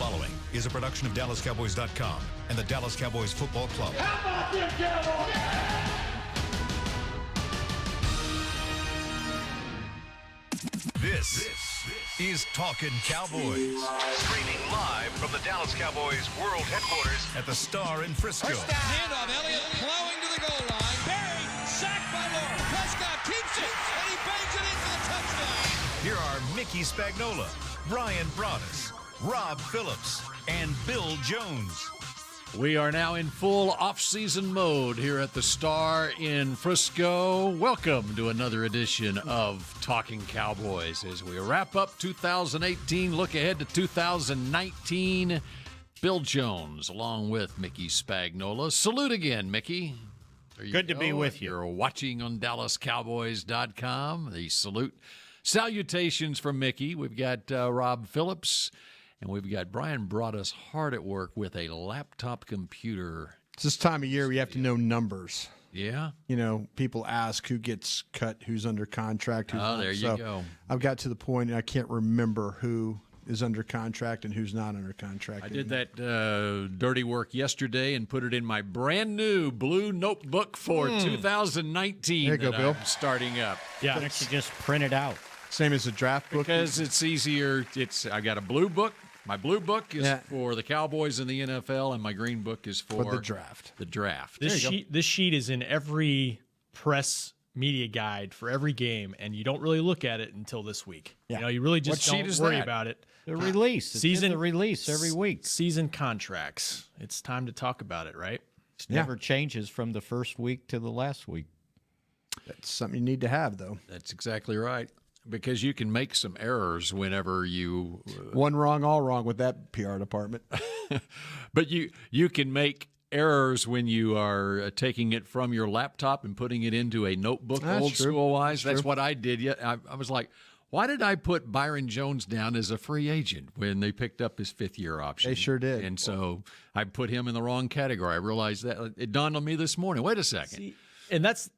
following is a production of DallasCowboys.com and the Dallas Cowboys Football Club. How about them Cowboys? This is Talkin' Cowboys. Streaming live from the Dallas Cowboys World Headquarters at the Star in Frisco. Handoff, Elliott plowing to the goal line. Barry, sacked by Lawrence. Prescott keeps it, and he bangs it in for the touchdown. Here are Mickey Spagnola, Brian Broaddus, Rob Phillips, and Bill Jones. We are now in full off-season mode here at the Star in Frisco. Welcome to another edition of Talking Cowboys as we wrap up 2018, look ahead to 2019. Bill Jones along with Mickey Spagnola. Salute again, Mickey. Good to be with you. You're watching on DallasCowboys.com. The salutations from Mickey. We've got Rob Phillips. And we've got Brian Broaddus hard at work with a laptop computer. It's this time of year we have to know numbers. Yeah? You know, people ask who gets cut, who's under contract. Who's not. There you go. I've got to the point I can't remember who is under contract and who's not under contract. I did that dirty work yesterday and put it in my brand new blue notebook for 2019 There you go, Bill. I'm starting up. Yeah. Why don't you just print it out? Same as the draft book? Because it's easier. I got a blue book. My blue book is for the Cowboys and the NFL, and my green book is for the draft. The draft. This sheet is in every press media guide for every game, and you don't really look at it until this week. Yeah. You know, you really just What don't sheet is worry that? about it. The release. The release every week. Season contracts. It's time to talk about it, right? It never changes from the first week to the last week. That's something you need to have, though. That's exactly right. Because you can make some errors whenever you One wrong, all wrong with that PR department. but you can make errors when you are taking it from your laptop and putting it into a notebook. That's old true. school wise. That's true. what I did. I was like, why did I put Byron Jones down as a free agent when they picked up his fifth-year option? They sure did. And so I put him in the wrong category. I realized that. It dawned on me this morning. Wait a second. See, and that's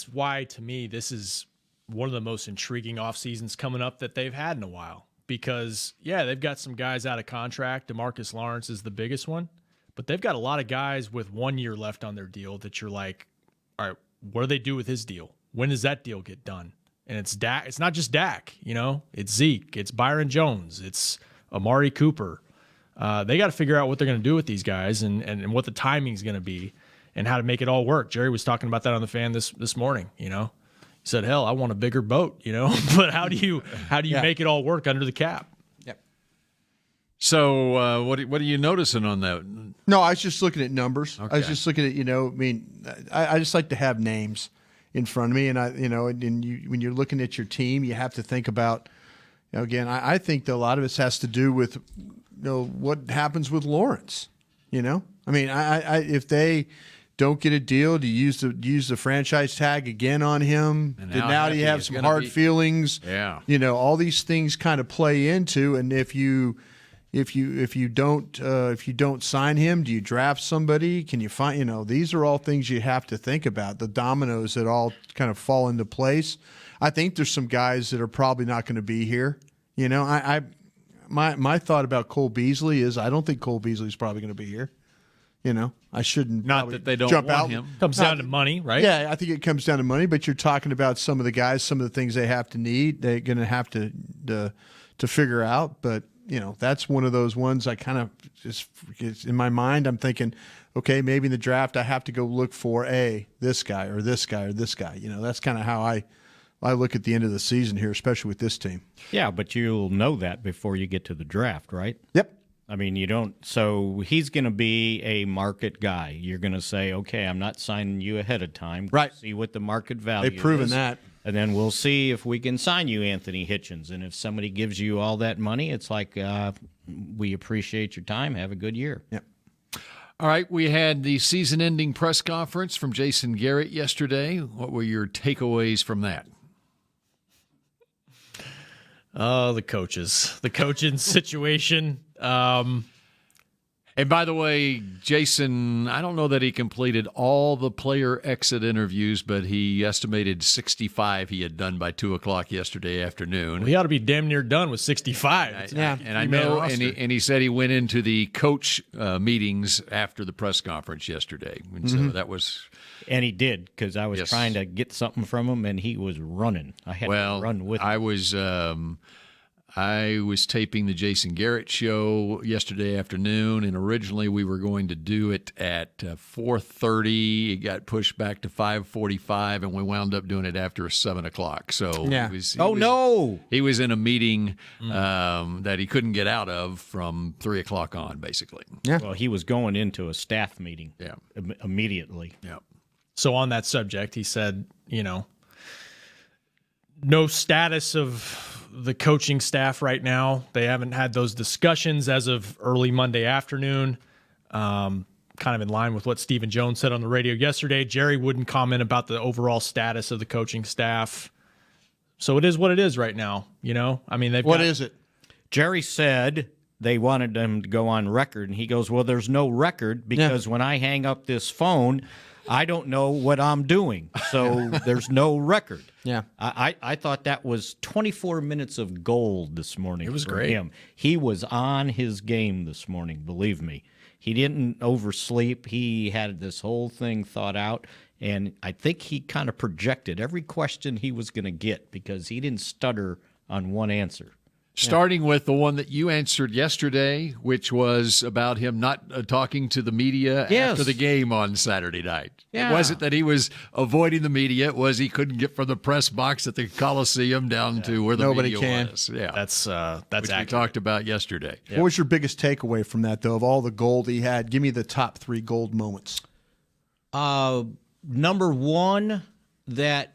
why, to me, this is one of the most intriguing off seasons coming up that they've had in a while. Because, they've got some guys out of contract. DeMarcus Lawrence is the biggest one. But they've got a lot of guys with 1 year left on their deal that you're like, all right, what do they do with his deal? When does that deal get done? And it's Dak. It's not just Dak, It's Zeke. It's Byron Jones. It's Amari Cooper. They got to figure out what they're going to do with these guys and what the timing is going to be and how to make it all work. Jerry was talking about that on the fan this morning, He said, hell, I want a bigger boat, But how do you make it all work under the cap? Yep. So what are you noticing on that? No, I was just looking at numbers. Okay. I was just looking at, I just like to have names in front of me. And, when you're looking at your team, you have to think about, again, I think that a lot of this has to do with, what happens with Lawrence, if they don't get a deal, do you use the franchise tag again on him? And now do you have some hard feelings? Yeah. All these things kind of play into, and if you don't sign him, do you draft somebody? Can you find, these are all things you have to think about, the dominoes that all kind of fall into place. I think there's some guys that are probably not going to be here. My thought about Cole Beasley is I don't think Cole Beasley's probably going to be here. I shouldn't. Not that they don't jump want out. him. Comes down to money, right? Yeah, I think it comes down to money. But you're talking about some of the guys, some of the things they have to need. They're going to have to figure out. But that's one of those ones I kind of just in my mind. I'm thinking, okay, maybe in the draft I have to go look for this guy or this guy or this guy. That's kind of how I look at the end of the season here, especially with this team. Yeah, but you'll know that before you get to the draft, right? Yep. I mean, you don't. So he's going to be a market guy. You're going to say, okay, I'm not signing you ahead of time. Right. See what the market value is. They've proven that. And then we'll see if we can sign you Anthony Hitchens. And if somebody gives you all that money, it's like, we appreciate your time. Have a good year. Yep. All right, we had the season-ending press conference from Jason Garrett yesterday. What were your takeaways from that? Oh, the coaches. The coaching situation. And by the way, Jason, I don't know that he completed all the player exit interviews, but he estimated 65 he had done by 2 o'clock yesterday afternoon. Well, he ought to be damn near done with 65. And I know, and he said he went into the coach meetings after the press conference yesterday. And so that was... And he did, because I was Yes. trying to get something from him, and he was running. I had to run with him. I was taping the Jason Garrett show yesterday afternoon, and originally we were going to do it at 4:30. It got pushed back to 5:45, and we wound up doing it after 7 o'clock. So Yeah. he was in a meeting that he couldn't get out of from 3 o'clock on, basically. Yeah. Well, he was going into a staff meeting immediately. Yeah. So on that subject, he said, no status of the coaching staff right now. They haven't had those discussions as of early Monday afternoon. Kind of in line with what Stephen Jones said on the radio yesterday. Jerry wouldn't comment about the overall status of the coaching staff. So it is what it is right now. I mean, What is it? Jerry said they wanted him to go on record, and he goes, well, there's no record because when I hang up this phone, I don't know what I'm doing. So there's no record. Yeah. I thought that was 24 minutes of gold this morning. It was for great. him. He was on his game this morning, believe me. He didn't oversleep. He had this whole thing thought out, and I think he kind of projected every question he was going to get because he didn't stutter on one answer. Starting with the one that you answered yesterday, which was about him not talking to the media after the game on Saturday night. Yeah. It wasn't that he was avoiding the media. It was he couldn't get from the press box at the Coliseum down to where the Nobody media can. was. Yeah, That's which we accurate. talked about yesterday. What was your biggest takeaway from that, though, of all the gold he had? Give me the top 3 gold moments. Number one, that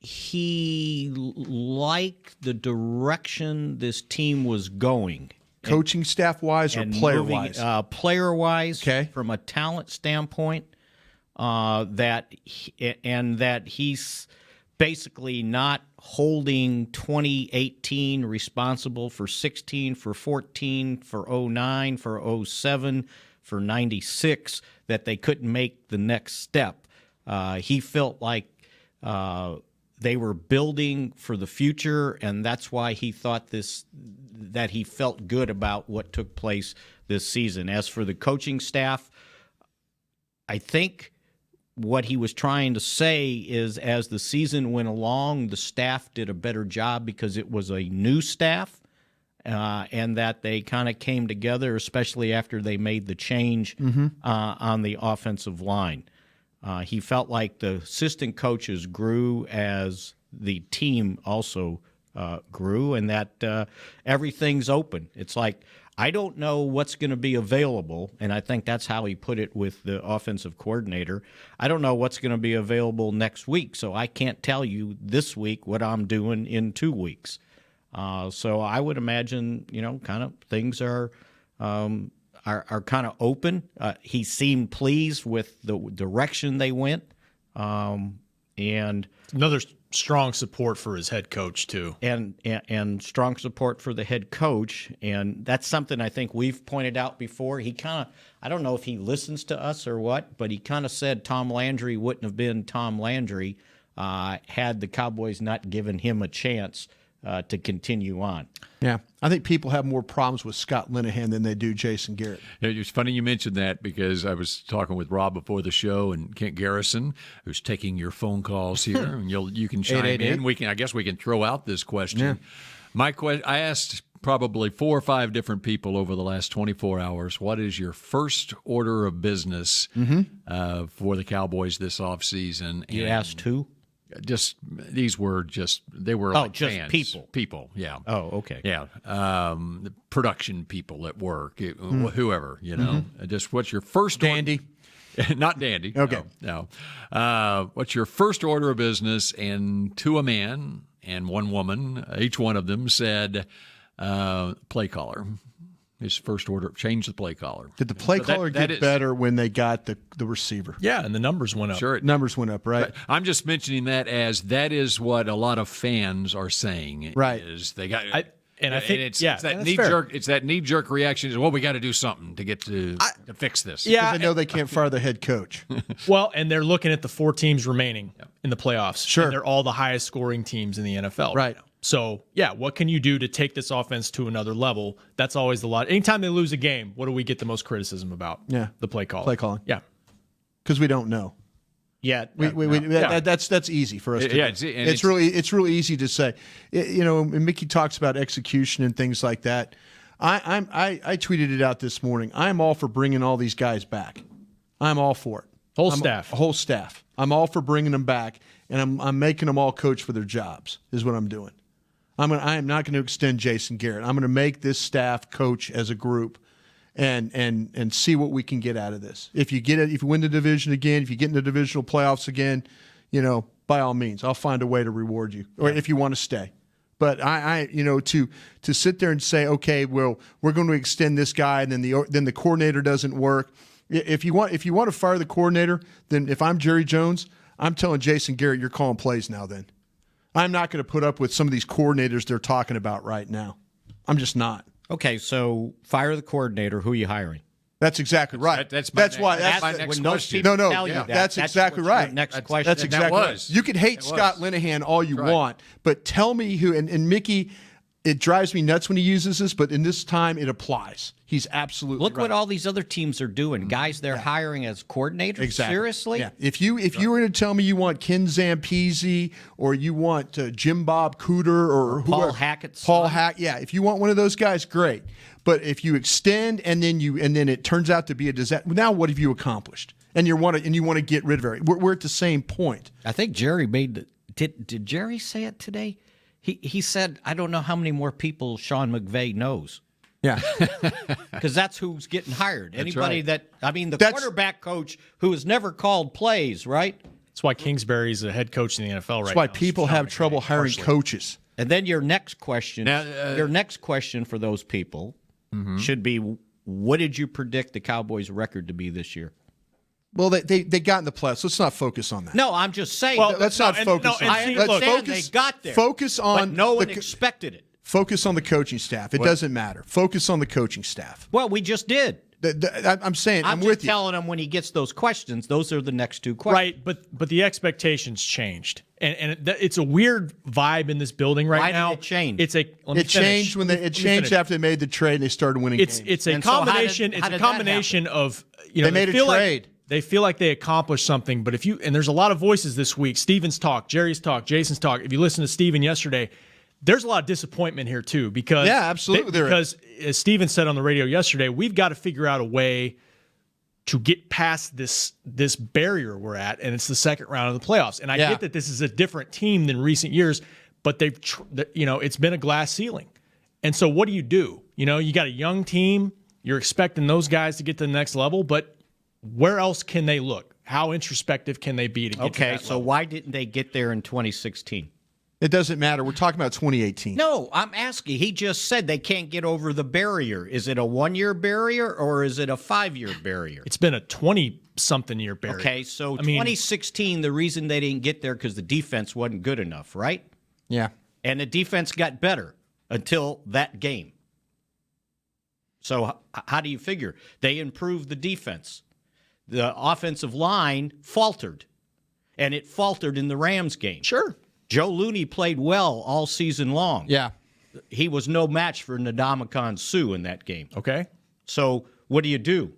he liked the direction this team was going. Coaching staff-wise or player-wise? Player-wise, Okay. from a talent standpoint, that he's basically not holding 2018 responsible for 16, for 14, for 09, for 07, for 96, that they couldn't make the next step. He felt like they were building for the future, and that's why he thought that he felt good about what took place this season. As for the coaching staff, I think what he was trying to say is as the season went along, the staff did a better job because it was a new staff, and that they kind of came together, especially after they made the change on the offensive line. He felt like the assistant coaches grew as the team also grew, and that everything's open. It's like, I don't know what's going to be available, and I think that's how he put it with the offensive coordinator. I don't know what's going to be available next week, so I can't tell you this week what I'm doing in 2 weeks. So I would imagine, kind of things are kind of open. He seemed pleased with the direction they went, and Another strong support for his head coach, too. and strong support for the head coach, and that's something I think we've pointed out before. He kind of, I don't know if he listens to us or what, but he kind of said Tom Landry wouldn't have been Tom Landry had the Cowboys not given him a chance to continue on. Yeah. I think people have more problems with Scott Linehan than they do Jason Garrett. It's funny you mentioned that because I was talking with Rob before the show and Kent Garrison, who's taking your phone calls here, and you can chime in. I guess we can throw out this question. Yeah. I asked probably 4 or 5 different people over the last 24 hours, what is your first order of business for the Cowboys this offseason? You asked who? They were like just fans. people, yeah. Oh, okay. Yeah, the production people at work, whoever, Just what's your first Dandy? Not Dandy. Okay. No. What's your first order of business? And to a man and one woman, each one of them said, play caller. His first order, change the play caller. Did the play caller get better when they got the receiver? Yeah, and the numbers went up. Sure. Numbers went up, right? But I'm just mentioning that as that is what a lot of fans are saying. Right. Is they got And I think it's that knee jerk. It's that knee jerk reaction. Is, well, we got to do something to get to fix this. Yeah, Because they know they can't fire the head coach. Well, and they're looking at the 4 teams remaining in the playoffs. Sure. And they're all the highest scoring teams in the NFL. Right. Now. So, yeah, what can you do to take this offense to another level? That's always the lot. Anytime they lose a game, what do we get the most criticism about? Yeah. The play calling. Play calling. Yeah. Because we don't know. Yeah, That's easy for us to do. It's really easy to say. And Mickey talks about execution and things like that. I tweeted it out this morning. I'm all for bringing all these guys back. I'm all for it. Whole staff. I'm all for bringing them back, and I'm making them all coach for their jobs. Is what I'm doing. I am not going to extend Jason Garrett. I'm going to make this staff coach as a group. And see what we can get out of this. If you win the division again, if you get in the divisional playoffs again, by all means, I'll find a way to reward you, or if you want to stay. But to sit there and say, okay, well, we're going to extend this guy, and then the coordinator doesn't work. If you want to fire the coordinator, then if I'm Jerry Jones, I'm telling Jason Garrett, you're calling plays now. Then I'm not going to put up with some of these coordinators they're talking about right now. I'm just not. Okay, so fire the coordinator. Who are you hiring? That's exactly right. That's my when next question. those people No, tell you yeah, that, that's exactly what's your right. Next question. That's exactly right. was. You can hate It Scott was. Linehan all you Right. want, but tell me who. And Mickey, it drives me nuts when he uses this, but in this time it applies. He's absolutely Look right. what all these other teams are doing. Guys they're hiring as coordinators. Exactly. Seriously? Yeah. If you were to tell me you want Ken Zampese or you want Jim Bob Cooter or Paul whoever, Hackett's Paul son. Hack, yeah. If you want one of those guys, great. But if you extend and then it turns out to be a disaster, now what have you accomplished? And you want to get rid of it. We're at the same point. I think Jerry made did Jerry say it today? He said, I don't know how many more people Sean McVay knows. Yeah. Because that's who's getting hired. Anybody right. the quarterback coach who has never called plays, right? That's why Kingsbury's a head coach in the NFL right now. That's why people have trouble hiring coaches. And then your next question, for those people should be, what did you predict the Cowboys' record to be this year? Well, they got in the playoffs. Let's not focus on that. No, I'm just saying. Well, Let's not focus on I that. understand they got there. Focus on but no one expected it. Focus on the coaching staff. It doesn't matter. Focus on the coaching staff. Well, we just did. I'm saying, I'm just with you. telling him when he gets those questions, those are the next 2 questions. Right, but the expectations changed, and it's a weird vibe in this building right now. Why did it change? It changed when it changed after they made the trade and they started winning games. It's a And so combination. how did It's a combination of They made a trade. They feel like they accomplished something, but and there's a lot of voices this week. Steven's talk, Jerry's talk, Jason's talk. If you listen to Steven yesterday, there's a lot of disappointment here too because absolutely because as Steven said on the radio yesterday, we've got to figure out a way to get past this barrier we're at, and it's the second round of the playoffs. And I get that this is a different team than recent years, but it's been a glass ceiling. And so what do? You got a young team. You're expecting those guys to get to the next level, but where else can they look? How introspective can they be to get to that so level? why didn't they get there in 2016? It doesn't matter. We're talking about 2018. No, I'm asking. He just said they can't get over the barrier. Is it a 1-year barrier or is it a 5-year barrier? It's been a 20-something year barrier. Okay, so 2016, the reason they didn't get there because the defense wasn't good enough, right? Yeah. And the defense got better until that game. So how do you figure? They improved the defense. The offensive line faltered, and it faltered in the Rams game. Sure. Joe Looney played well all season long. Yeah. He was no match for Ndamukong Suh in that game. Okay. So what do?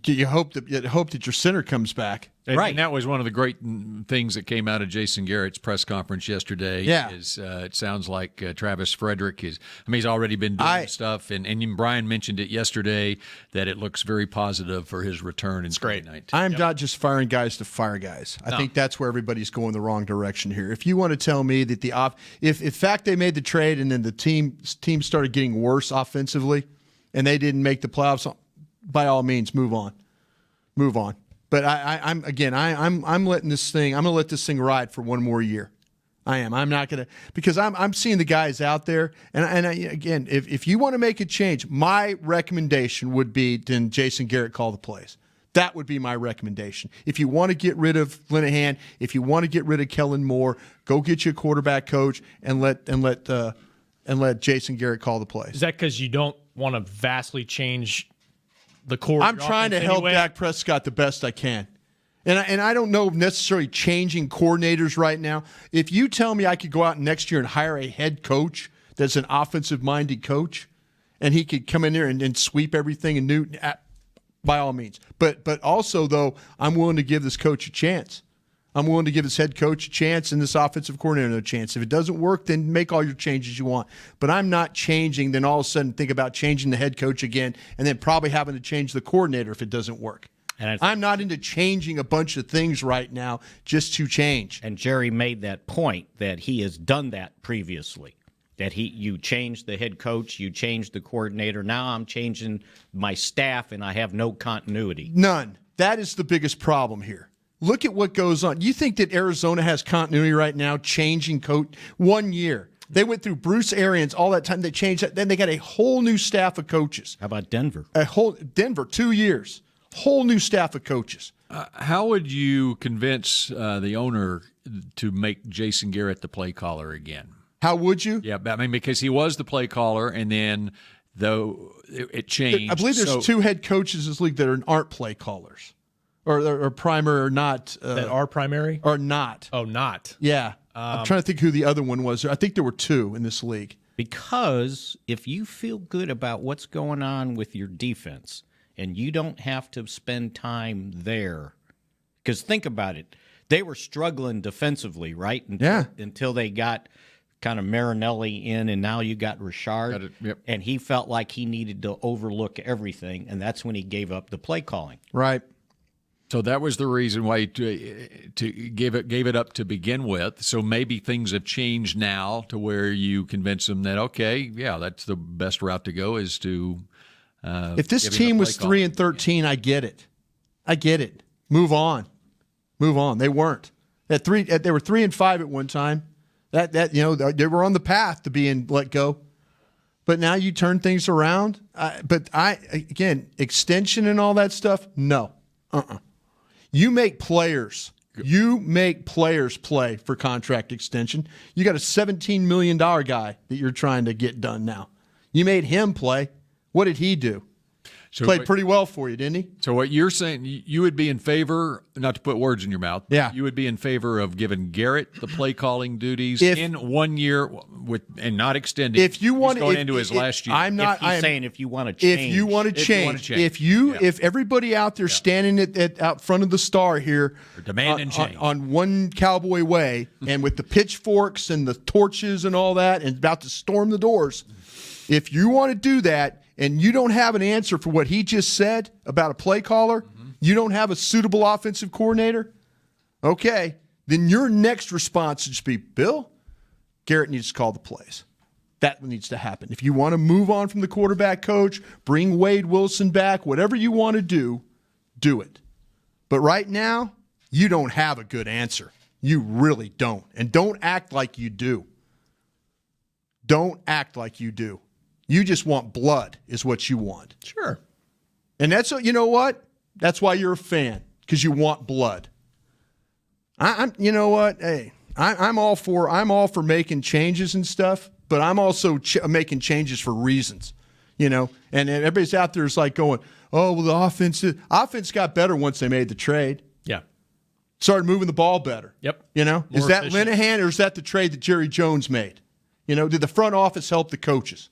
You hope that your center comes back. And that was one of the great things that came out of Jason Garrett's press conference yesterday. Yeah. It sounds like Travis Frederick he's already been doing stuff, and Brian mentioned it yesterday that it looks very positive for his return in 2019. I'm not just firing guys to fire guys. I think that's where everybody's going the wrong direction here. If you want to tell me that if in fact they made the trade and then the team started getting worse offensively and they didn't make the playoffs, by all means, move on. But I'm letting this thing. I'm going to let this thing ride for one more year. I am. I'm not going to, because I'm seeing the guys out there. And again, if you want to make a change, my recommendation would be then Jason Garrett call the plays. That would be my recommendation. If you want to get rid of Linehan, if you want to get rid of Kellen Moore, go get you a quarterback coach and let and let Jason Garrett call the plays. Is that because you don't want to vastly change the core? I'm trying to help Dak Prescott the best I can. And I don't know necessarily changing coordinators right now. If you tell me I could go out next year and hire a head coach that's an offensive-minded coach, and he could come in there and sweep everything and do, by all means. But also, though, I'm willing to give this coach a chance. I'm willing to give this head coach a chance and this offensive coordinator a chance. If it doesn't work, then make all your changes you want. But I'm not changing, then all of a sudden think about changing the head coach again and then probably having to change the coordinator if it doesn't work. And I'm not into changing a bunch of things right now just to change. And Jerry made that point that he has done that previously. That you changed the head coach, you changed the coordinator. Now I'm changing my staff, and I have no continuity. None. That is the biggest problem here. Look at what goes on. You think that Arizona has continuity right now, changing coach 1 year? They went through Bruce Arians all that time. They changed that. Then they got a whole new staff of coaches. How about Denver? Denver, 2 years. Whole new staff of coaches. How would you convince the owner to make Jason Garrett the play caller again? How would you? Yeah, I mean, because he was the play caller, and then though it changed. I believe there's two head coaches in this league that aren't play callers, or primary or not. That are primary or not. Oh, not. Yeah, I'm trying to think who the other one was. I think there were two in this league. Because if you feel good about what's going on with your defense, and you don't have to spend time there, because think about it, they were struggling defensively, right? Until they got kind of Marinelli in, and now you got Richard, and he felt like he needed to overlook everything, and that's when he gave up the play calling. Right. So that was the reason why to gave it up to begin with. So maybe things have changed now to where you convince them that, okay, yeah, that's the best route to go is to if this team was 3-13, I get it. I get it. Move on. They weren't. They were 3-5 at one time. That they were on the path to being let go. But now you turn things around. Again, extension and all that stuff, no. You make players play for contract extension. You got a $17 million guy that you're trying to get done now. You made him play. What did he do? Played pretty well for you, didn't he? So what you're saying, you would be in favor, not to put words in your mouth, you would be in favor of giving Garrett the play calling duties in 1 year and not extending. If you want going into his last year, saying if you want to change, if you want to change, if everybody out there standing out front of the Star here, demanding change on one Cowboy way, and with the pitchforks and the torches and all that, and about to storm the doors, if you want to do that. And you don't have an answer for what he just said about a play caller, you don't have a suitable offensive coordinator, okay, then your next response should be, Bill, Garrett needs to call the plays. That needs to happen. If you want to move on from the quarterback coach, bring Wade Wilson back, whatever you want to do, do it. But right now, you don't have a good answer. You really don't. And don't act like you do. Don't act like you do. You just want blood is what you want. Sure. And that's, you know what? That's why you're a fan, because you want blood. You know what? Hey, I'm all for making changes and stuff, but I'm also making changes for reasons, And everybody's out there is like going, oh, well, the offense got better once they made the trade. Yeah. Started moving the ball better. Yep. Is that Linehan or is that the trade that Jerry Jones made? Did the front office help the coaches?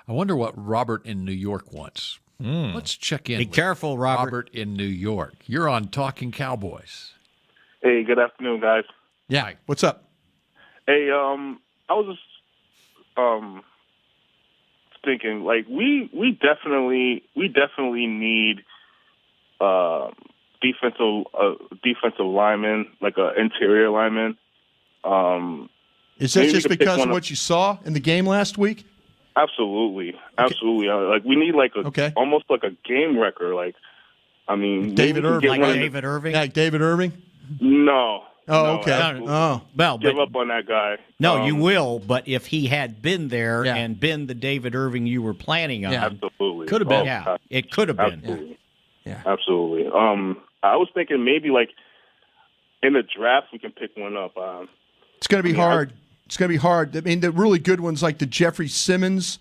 I wonder what Robert in New York wants. Let's check in. Be careful, Robert. Robert in New York. You're on Talking Cowboys. Hey, good afternoon, guys. Yeah. What's up? Hey, I was just thinking, like, we definitely need defensive linemen, like an interior lineman. Is that just because of what you saw in the game last week? Absolutely. Like, we need almost like a game wrecker. Like, I mean, David Irving. David Irving? Like David Irving? No. Oh, okay. Well, give up on that guy. No, you will. But if he had been there and been the David Irving you were planning on, absolutely could have been. It could have been. Absolutely. Yeah, absolutely. I was thinking maybe like in the draft we can pick one up. It's going to be hard. It's going to be hard. I mean, the really good ones like the Jeffrey Simmons,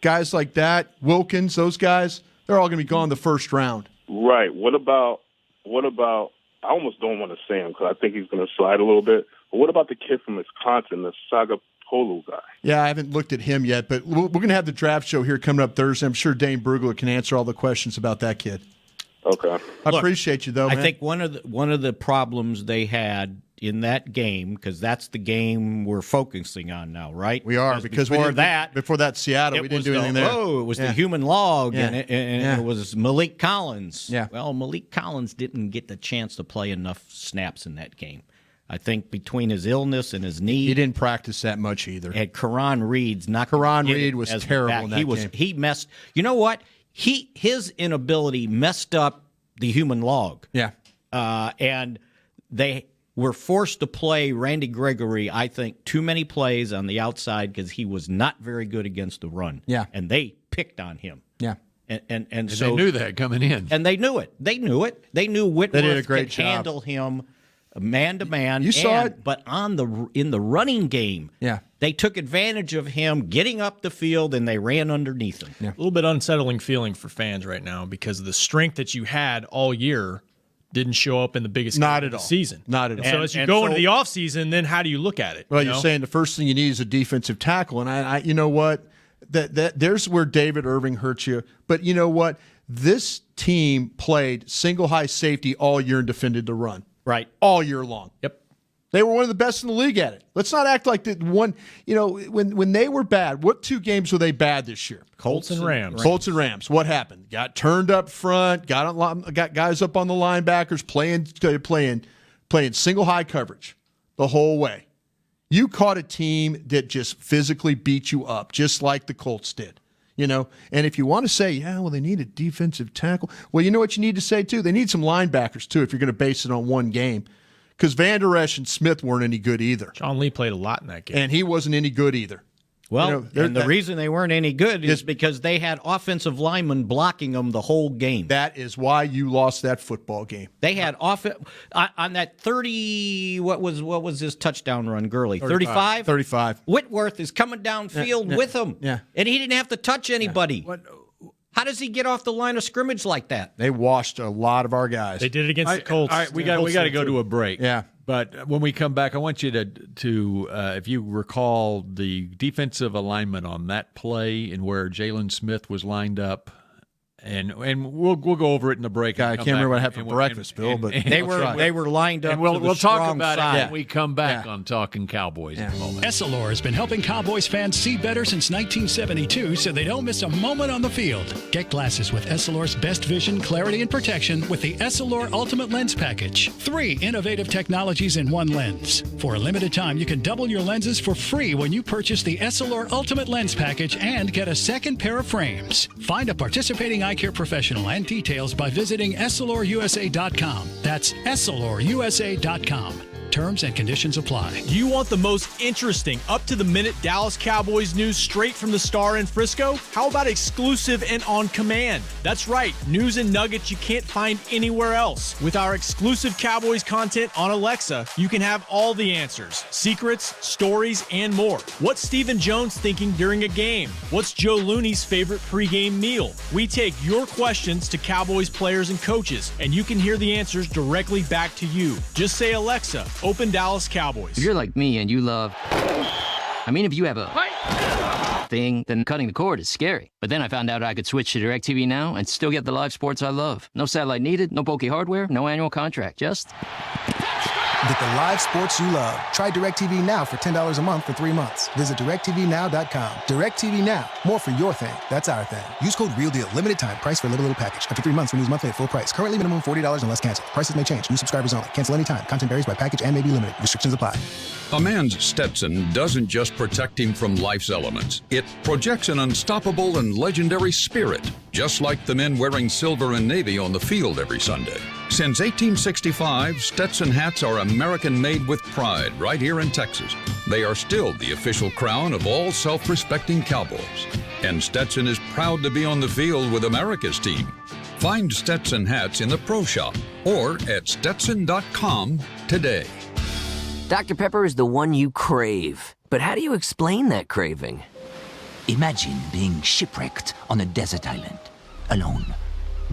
guys like that, Wilkins, those guys, they're all going to be gone the first round. Right. What about? I almost don't want to say him because I think he's going to slide a little bit. But what about the kid from Wisconsin, the Saga Polo guy? Yeah, I haven't looked at him yet, but we're going to have the draft show here coming up Thursday. I'm sure Dane Brugler can answer all the questions about that kid. Okay. I appreciate you, though, man. I think one of the problems they had in that game, because that's the game we're focusing on now, right? We are, because before that Seattle, we didn't do anything there. Oh, it was the human log, and it was Malik Collins. Yeah. Well, Malik Collins didn't get the chance to play enough snaps in that game. I think between his illness and his knee, he didn't practice that much either. And Karan Reed was terrible in that game. He messed. You know what? His inability messed up the human log. Yeah. And they were forced to play Randy Gregory, I think, too many plays on the outside because he was not very good against the run. Yeah. And they picked on him. Yeah. And so they knew that coming in. And they knew it. They knew Whitworth did a great could job. handle him man to man. You saw it. But in the running game, they took advantage of him getting up the field and they ran underneath him. Yeah. A little bit unsettling feeling for fans right now because the strength that you had all year didn't show up in the biggest game of the season. Not at all. So as you go into the offseason, then how do you look at it? Well, you're saying the first thing you need is a defensive tackle, and I you know what? That there's where David Irving hurts you. But you know what? This team played single high safety all year and defended the run. Right. All year long. Yep. They were one of the best in the league at it. Let's not act like that one, when they were bad, what 2 games were they bad this year? Colts and Rams. Colts and Rams. What happened? Got turned up front, got guys up on the linebackers playing single high coverage the whole way. You caught a team that just physically beat you up, just like the Colts did. And if you want to say, they need a defensive tackle. Well, you know what you need to say, too? They need some linebackers, too, if you're going to base it on one game. Because Van Der Esch and Smith weren't any good either. John Lee played a lot in that game. And he wasn't any good either. Well, and the reason they weren't any good is because they had offensive linemen blocking them the whole game. That is why you lost that football game. They had on that 30. What was his touchdown run, Gurley? 35. 35. Whitworth is coming downfield with him. Yeah, and he didn't have to touch anybody. Yeah. How does he get off the line of scrimmage like that? They washed a lot of our guys. They did it against the Colts. All right, we got to go to a break. Yeah. But when we come back, I want you to if you recall the defensive alignment on that play and where Jalen Smith was lined up, and we'll go over it in the break. I can't remember what I had for breakfast, Bill, but they were lined up. And we'll talk about side. it when we come back on Talking Cowboys. In a moment. Essilor has been helping Cowboys fans see better since 1972, so they don't miss a moment on the field. Get glasses with Essilor's best vision, clarity, and protection with the Essilor Ultimate Lens Package. 3 innovative technologies in one lens. For a limited time, you can double your lenses for free when you purchase the Essilor Ultimate Lens Package and get a second pair of frames. Find a participating eye care professional and details by visiting EssilorUSA.com. That's EssilorUSA.com. Terms and conditions apply. Do you want the most interesting, up-to-the-minute Dallas Cowboys news straight from the Star in Frisco? How about exclusive and on command? That's right, news and nuggets you can't find anywhere else. With our exclusive Cowboys content on Alexa, you can have all the answers, secrets, stories, and more. What's Stephen Jones thinking during a game? What's Joe Looney's favorite pregame meal? We take your questions to Cowboys players and coaches, and you can hear the answers directly back to you. Just say, Alexa, open Dallas Cowboys. If you're like me and you love... if you have a thing, then cutting the cord is scary. But then I found out I could switch to DirecTV Now and still get the live sports I love. No satellite needed, no bulky hardware, no annual contract, just... Get the live sports you love. Try DirecTV Now for $10 a month for 3 months. Visit DirecTVNow.com. DirecTV Now. More for your thing. That's our thing. Use code REALDEAL. Limited time. Price for little package. After 3 months, renews monthly at full price. Currently minimum $40 unless canceled. Prices may change. New subscribers only. Cancel anytime. Content varies by package and may be limited. Restrictions apply. A man's Stetson doesn't just protect him from life's elements. It projects an unstoppable and legendary spirit, just like the men wearing silver and navy on the field every Sunday. Since 1865, Stetson hats are American-made with pride right here in Texas. They are still the official crown of all self-respecting Cowboys. And Stetson is proud to be on the field with America's team. Find Stetson hats in the Pro Shop or at Stetson.com today. Dr. Pepper is the one you crave. But But how do you explain that craving? Imagine being shipwrecked on a desert island, alone.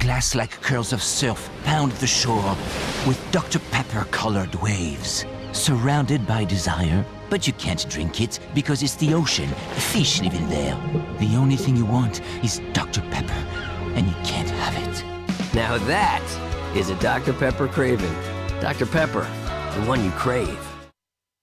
Glass-like curls of surf pound the shore with Dr. Pepper-colored waves. Surrounded by desire, but you can't drink it because it's the ocean. Fish live in there. The only thing you want is Dr. Pepper, and you can't have it. Now that is a Dr. Pepper craving. Dr. Pepper, the one you crave.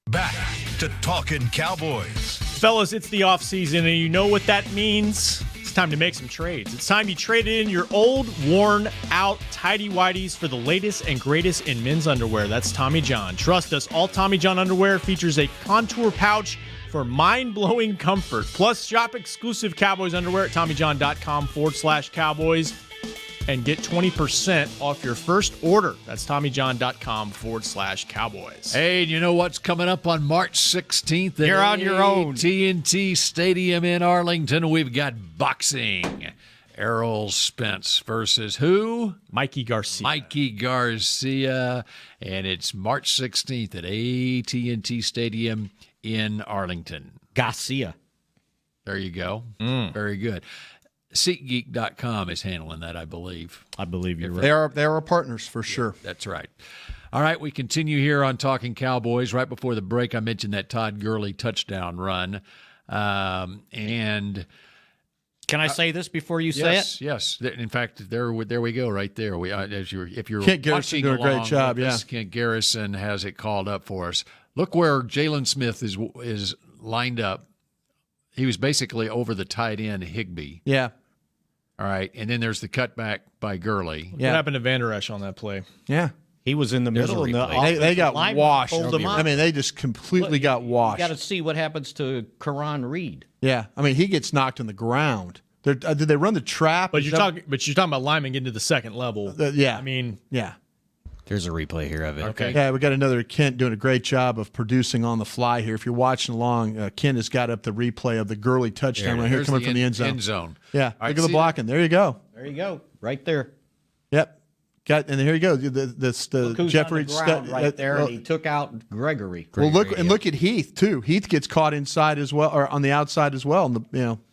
Back to Talkin' Cowboys. Fellas, it's the offseason, and you know what that means. It's time to make some trades. It's time you traded in your old, worn-out tighty-whities for the latest and greatest in men's underwear. That's Tommy John. Trust us, all Tommy John underwear features a contour pouch for mind-blowing comfort. Plus, shop exclusive Cowboys underwear at TommyJohn.com/Cowboys and get 20% off your first order. That's TommyJohn.com/Cowboys. Hey, you know what's coming up on March 16th? You're on your own. TNT Stadium in Arlington. We've got boxing. Errol Spence versus who? Mikey Garcia. Mikey Garcia. And it's March 16th at AT&T Stadium in Arlington. Garcia. There you go. Very good. SeatGeek.com is handling that, I believe. I believe you're right. They are our partners for sure. That's right. All right, we continue here on Talking Cowboys. Right before the break, I mentioned that Todd Gurley touchdown run. And can I say this before you say it? Yes. In fact, there we go, right there. If you're Kent Garrison watching doing a great along job. with Yeah, this, Kent Garrison has it called up for us. Look where Jalen Smith is lined up. He was basically over the tight end Higbee. Yeah. All right, and then there's the cutback by Gurley. What happened to Van Der Esch on that play? Yeah. He was in the middle. And they got washed. I mean, they just completely got washed. You got to see what happens to Karan Reed. Yeah. I mean, he gets knocked on the ground. Did they run the trap? But you're talking about linemen getting to the second level. Yeah. I mean, yeah. There's a replay here of it. Okay. Yeah, we got another Kent doing a great job of producing on the fly here. If you're watching along, Kent has got up the replay of the Gurley touchdown right here coming from the end zone. Yeah, All right, look at the blocking. There you go. There you go. Right there. Yep. And here you go. The Jeffrey right there, and he took out Gregory. Well, look at Heath too. Heath gets caught inside as well, or on the outside as well. And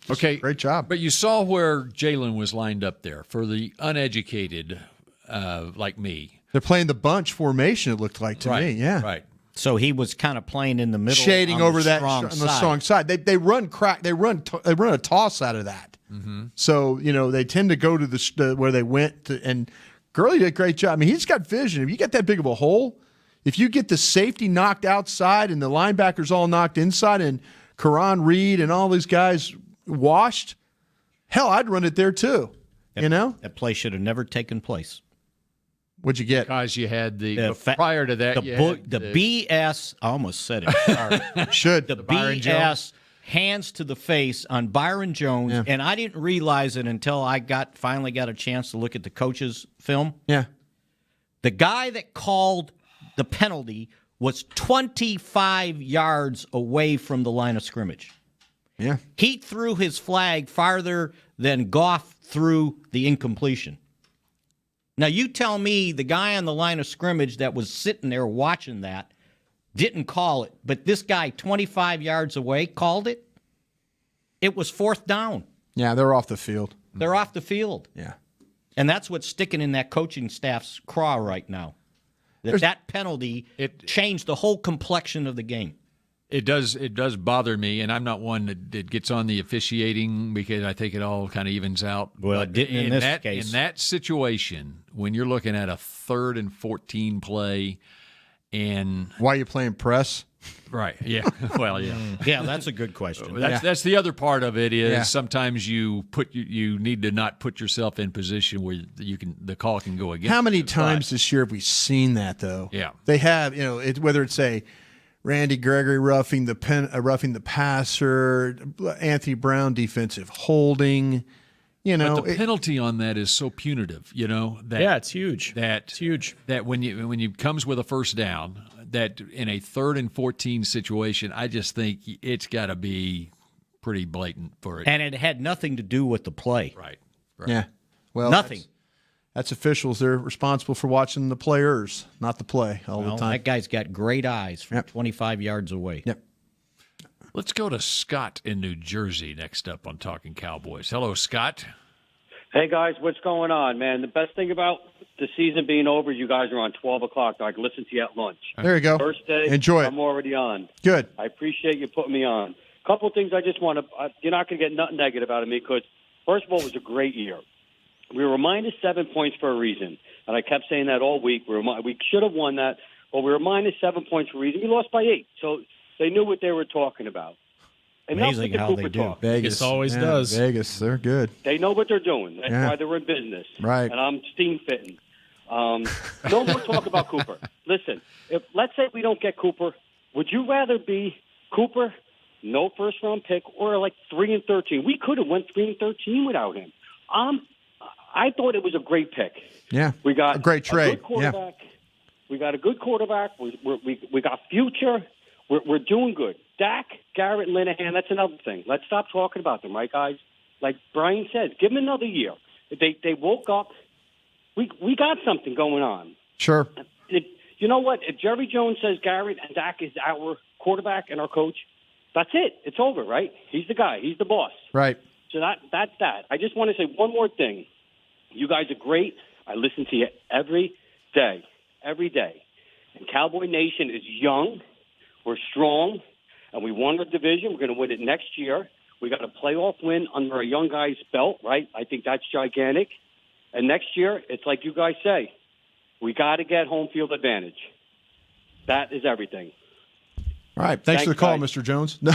okay, great job. But you saw where Jalen was lined up there for the uneducated, like me. They're playing the bunch formation. It looked like to me. Yeah, right. So he was kind of playing in the middle, shading over that on the strong side. They run a toss out of that. Mm-hmm. So they tend to go to where they went to, and Gurley did a great job. I mean, he's got vision. If you get that big of a hole, if you get the safety knocked outside and the linebackers all knocked inside, and Karan Reed and all these guys washed, hell, I'd run it there too. That play should have never taken place. What'd you get? Because you had prior to that, the BS. I almost said it. Sorry. Should the BS hands to the face on Byron Jones, and I didn't realize it until I finally got a chance to look at the coach's film. Yeah, the guy that called the penalty was 25 yards away from the line of scrimmage. Yeah, he threw his flag farther than Goff threw the incompletion. Now, you tell me the guy on the line of scrimmage that was sitting there watching that didn't call it, but this guy 25 yards away called it. It was fourth down. Yeah, they're off the field. They're off the field. Yeah. And that's what's sticking in that coaching staff's craw right now. That penalty changed the whole complexion of the game. It does bother me, and I'm not one that gets on the officiating because I think it all kind of evens out. Well, it didn't in this case. In that situation, when you're looking at a 3rd and 14 play, and why are you playing press? Right. Yeah. Well, yeah. Yeah, that's a good question. That's the other part of it is sometimes you need to not put yourself in position where the call can go against. How many times this year have we seen that though? Yeah. They have. Whether it's a Randy Gregory roughing the passer, Anthony Brown defensive holding. But the penalty on that is so punitive. It's huge. It's huge. That when you comes with a first down, that in a 3rd and 14 situation, I just think it's got to be pretty blatant for it. And it had nothing to do with the play. Right. Yeah. Well, nothing. That's officials. They're responsible for watching the players, not the play all the time. That guy's got great eyes from 25 yards away. Yep. Let's go to Scott in New Jersey next up on Talking Cowboys. Hello, Scott. Hey, guys, what's going on, man? The best thing about the season being over, you guys are on 12 o'clock. I can listen to you at lunch. There you go. First day, enjoy it. I'm already on. Good. I appreciate you putting me on. A couple of things I just want to you're not going to get nothing negative out of me because, first of all, it was a great year. We were minus 7 points for a reason, and I kept saying that all week. We should have won that, but we were minus 7 points for a reason. We lost by 8, so they knew what they were talking about. Amazing how they do. Talk. Vegas always does. Vegas, they're good. They know what they're doing. That's why they're in business. Right. And I'm steam fitting. No more talk about Cooper. Listen, let's say we don't get Cooper, would you rather be Cooper, no first-round pick, or like 3-13? We could have went 3-13 without him. I thought it was a great pick. Yeah, we got a great trade. A good quarterback. Yeah. We got a good quarterback. We got future. We're doing good. Dak, Garrett, Linehan, that's another thing. Let's stop talking about them, right, guys? Like Brian says, give them another year. They woke up. We got something going on. Sure. You know what? If Jerry Jones says Garrett and Dak is our quarterback and our coach, that's it. It's over, right? He's the guy. He's the boss. Right. So that's that. I just want to say one more thing. You guys are great. I listen to you every day. And Cowboy Nation is young. We're strong, and we won the division. We're going to win it next year. We got a playoff win under a young guy's belt, right? I think that's gigantic. And next year, it's like you guys say, we got to get home field advantage. That is everything. All right. Thanks for the call, guys. Mr. Jones. No.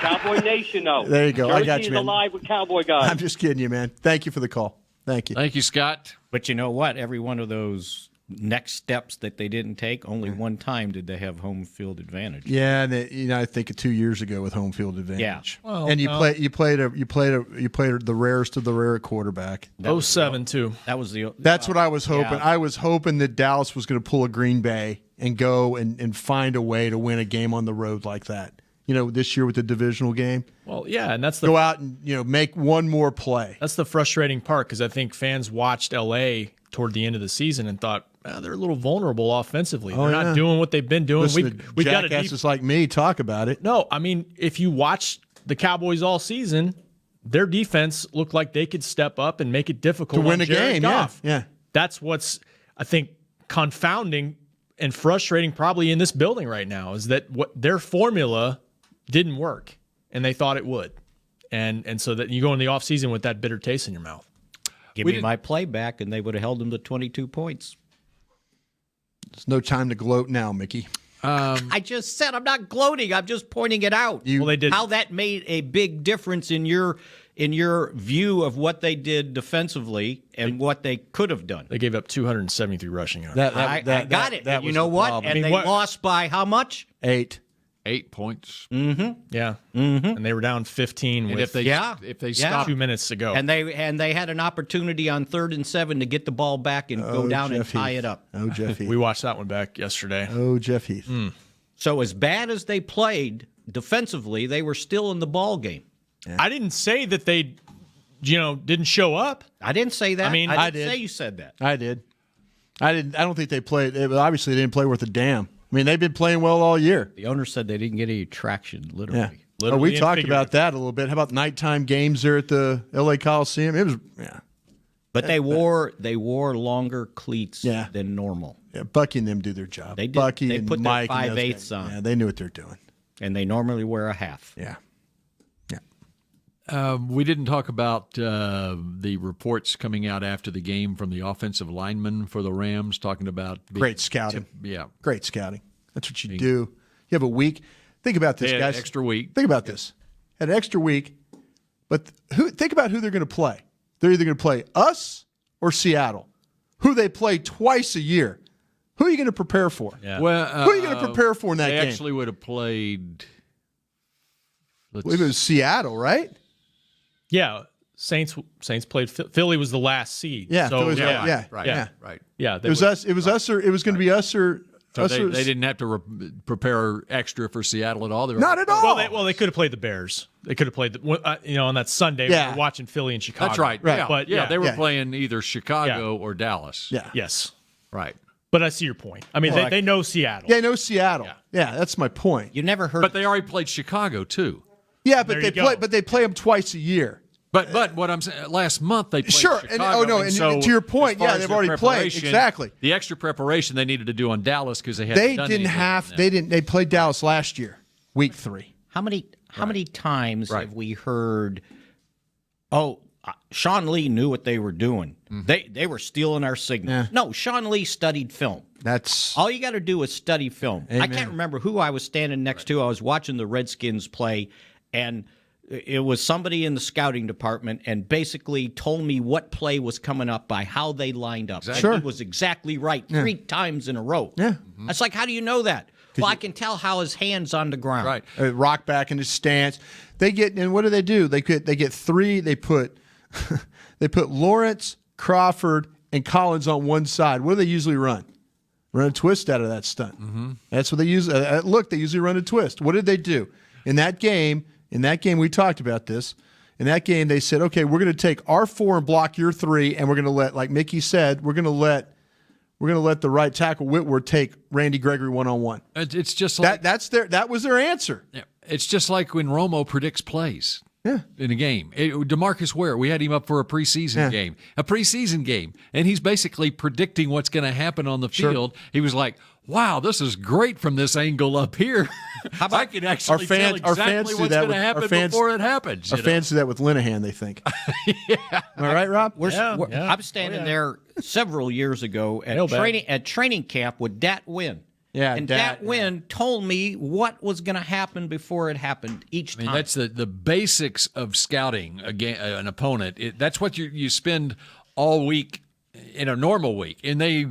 Cowboy Nation, though. There you go. I got you, Jersey man. is alive with Cowboy guys. I'm just kidding you, man. Thank you for the call. Thank you. Thank you, Scott. But you know what? Every one of those next steps that they didn't take, only one time did they have home field advantage. Yeah, and I think 2 years ago with home field advantage. Yeah. Well, and you played the rarest of the rare quarterback. 07 too. That's what I was hoping. Yeah. I was hoping that Dallas was going to pull a Green Bay and go and find a way to win a game on the road like that. This year with the divisional game. Well, yeah, and that's go out and make one more play. That's the frustrating part because I think fans watched LA toward the end of the season and thought they're a little vulnerable offensively. They're not doing what they've been doing. We've got jackasses like me talk about it. No, I mean if you watch the Cowboys all season, their defense looked like they could step up and make it difficult to win a Jared game. Goff. Yeah. That's what's I think confounding and frustrating probably in this building right now is that what their formula didn't work and they thought it would. And so that you go in the offseason with that bitter taste in your mouth. Give me my play back, and they would have held them to 22 points. There's no time to gloat now, Mickey. I just said I'm not gloating. I'm just pointing it out. They did. How that made a big difference in your view of what they did defensively and what they could have done. They gave up 273 rushing yards. I got it. That you know what? problem. And they lost by how much? 8. 8 points. Mm-hmm. Yeah. Mm-hmm. And they were down 15 with if they stopped 2 minutes to go. And they had an opportunity on 3rd and 7 to get the ball back and go down Jeff and tie Heath. it up. Oh, Jeff Heath. We watched that one back yesterday. Oh, Jeff Heath. So as bad as they played defensively, they were still in the ball game. Yeah. I didn't say that they didn't show up. I didn't say that. I mean, I didn't say you said that. I did. I don't think they played. Obviously, they didn't play worth a damn. I mean, they've been playing well all year. The owner said they didn't get any traction, literally. Yeah. Literally we talked about that a little bit. How about nighttime games there at the L.A. Coliseum? It was, But they wore longer cleats than normal. Yeah, Bucky and them do their job. They did. Bucky They and put Mike their and those 5/8 guys. on. Yeah, they knew what they're doing. And they normally wear a half. Yeah. We didn't talk about the reports coming out after the game from the offensive lineman for the Rams, talking about great scouting. Great scouting. That's what you do. You have a week. Think about this, guys. Extra week. Think about this. Had an extra week, but think about who they're going to play. They're either going to play us or Seattle, who they play twice a year. Who are you going to prepare for? Yeah. Well, who are you going to prepare for in that game? They actually would have played. It was Seattle, right? Yeah, Saints played. Philly was the last seed. Yeah, so, right. Yeah, it was us. It was us, or it was going to be us, or so they didn't have to prepare extra for Seattle at all. Not at all. Well, they could have played the Bears. They could have played on that Sunday. Yeah. We were watching Philly and Chicago. That's right. Right. Yeah. But they were playing either Chicago or Dallas. Yeah. Yes. Right. But I see your point. I mean, they know Seattle. Yeah, they know Seattle. Yeah, that's my point. You never heard. But they already played Chicago too. Yeah, but they play them twice a year. But what I'm saying, last month they played Chicago. Chicago. And so to your point, as far as they've their already played. Exactly. The extra prepreparation they needed to do on Dallas because they hadn't They done didn't anything have. on They didn't. They played Dallas last year, week 3. How many times have we heard? Oh, Sean Lee knew what they were doing. They were stealing our signals. Yeah. No, Sean Lee studied film. That's all you got to do is study film. Amen. I can't remember who I was standing next to. I was watching the Redskins play, and it was somebody in the scouting department, and basically told me what play was coming up by how they lined up. Exactly. And he was exactly right 3 times in a row. Yeah, That's like, how do you know that? Well, I can tell how his hand's on the ground. Right. Rock back in his stance. They get, and what do? They get 3. They put Lawrence, Crawford, and Collins on one side. What do they usually run? Run a twist out of that stunt. That's what they use. Look, they usually run a twist. What did they do in that game? In that game, we talked about this. In that game, they said, okay, we're going to take our 4 and block your 3, and we're going to let, like Mickey said, we're going to let the right tackle Whitworth take Randy Gregory one-on-one. It's just like that was their answer. Yeah, it's just like when Romo predicts plays. Yeah. In a game. DeMarcus Ware, we had him up for a preseason game, and he's basically predicting what's going to happen on the field. He was like, wow, this is great from this angle up here. I can actually tell exactly what's going to happen before it happens. Our fans do that with Linehan, they think. Yeah. Am I right, Rob? I'm standing there several years ago at training camp with Dat Wynn. Yeah, and Dat Wynn told me what was going to happen before it happened each time. That's the basics of scouting an opponent. That's what you spend all week in a normal week. And they,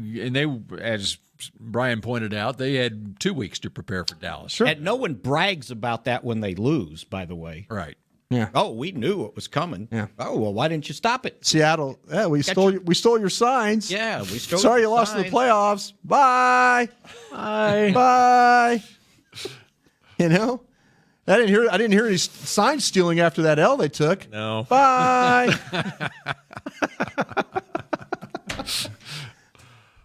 as Brian pointed out, they had 2 weeks to prepare for Dallas. Sure. And no one brags about that when they lose, by the way. Right. Yeah. Oh, we knew it was coming. Yeah. Oh, well, why didn't you stop it? Seattle. Yeah, we stole your signs. Yeah, we stole. Sorry you lost in the playoffs. Bye. Bye. Bye. You know, I didn't hear any sign stealing after that L they took. No. Bye.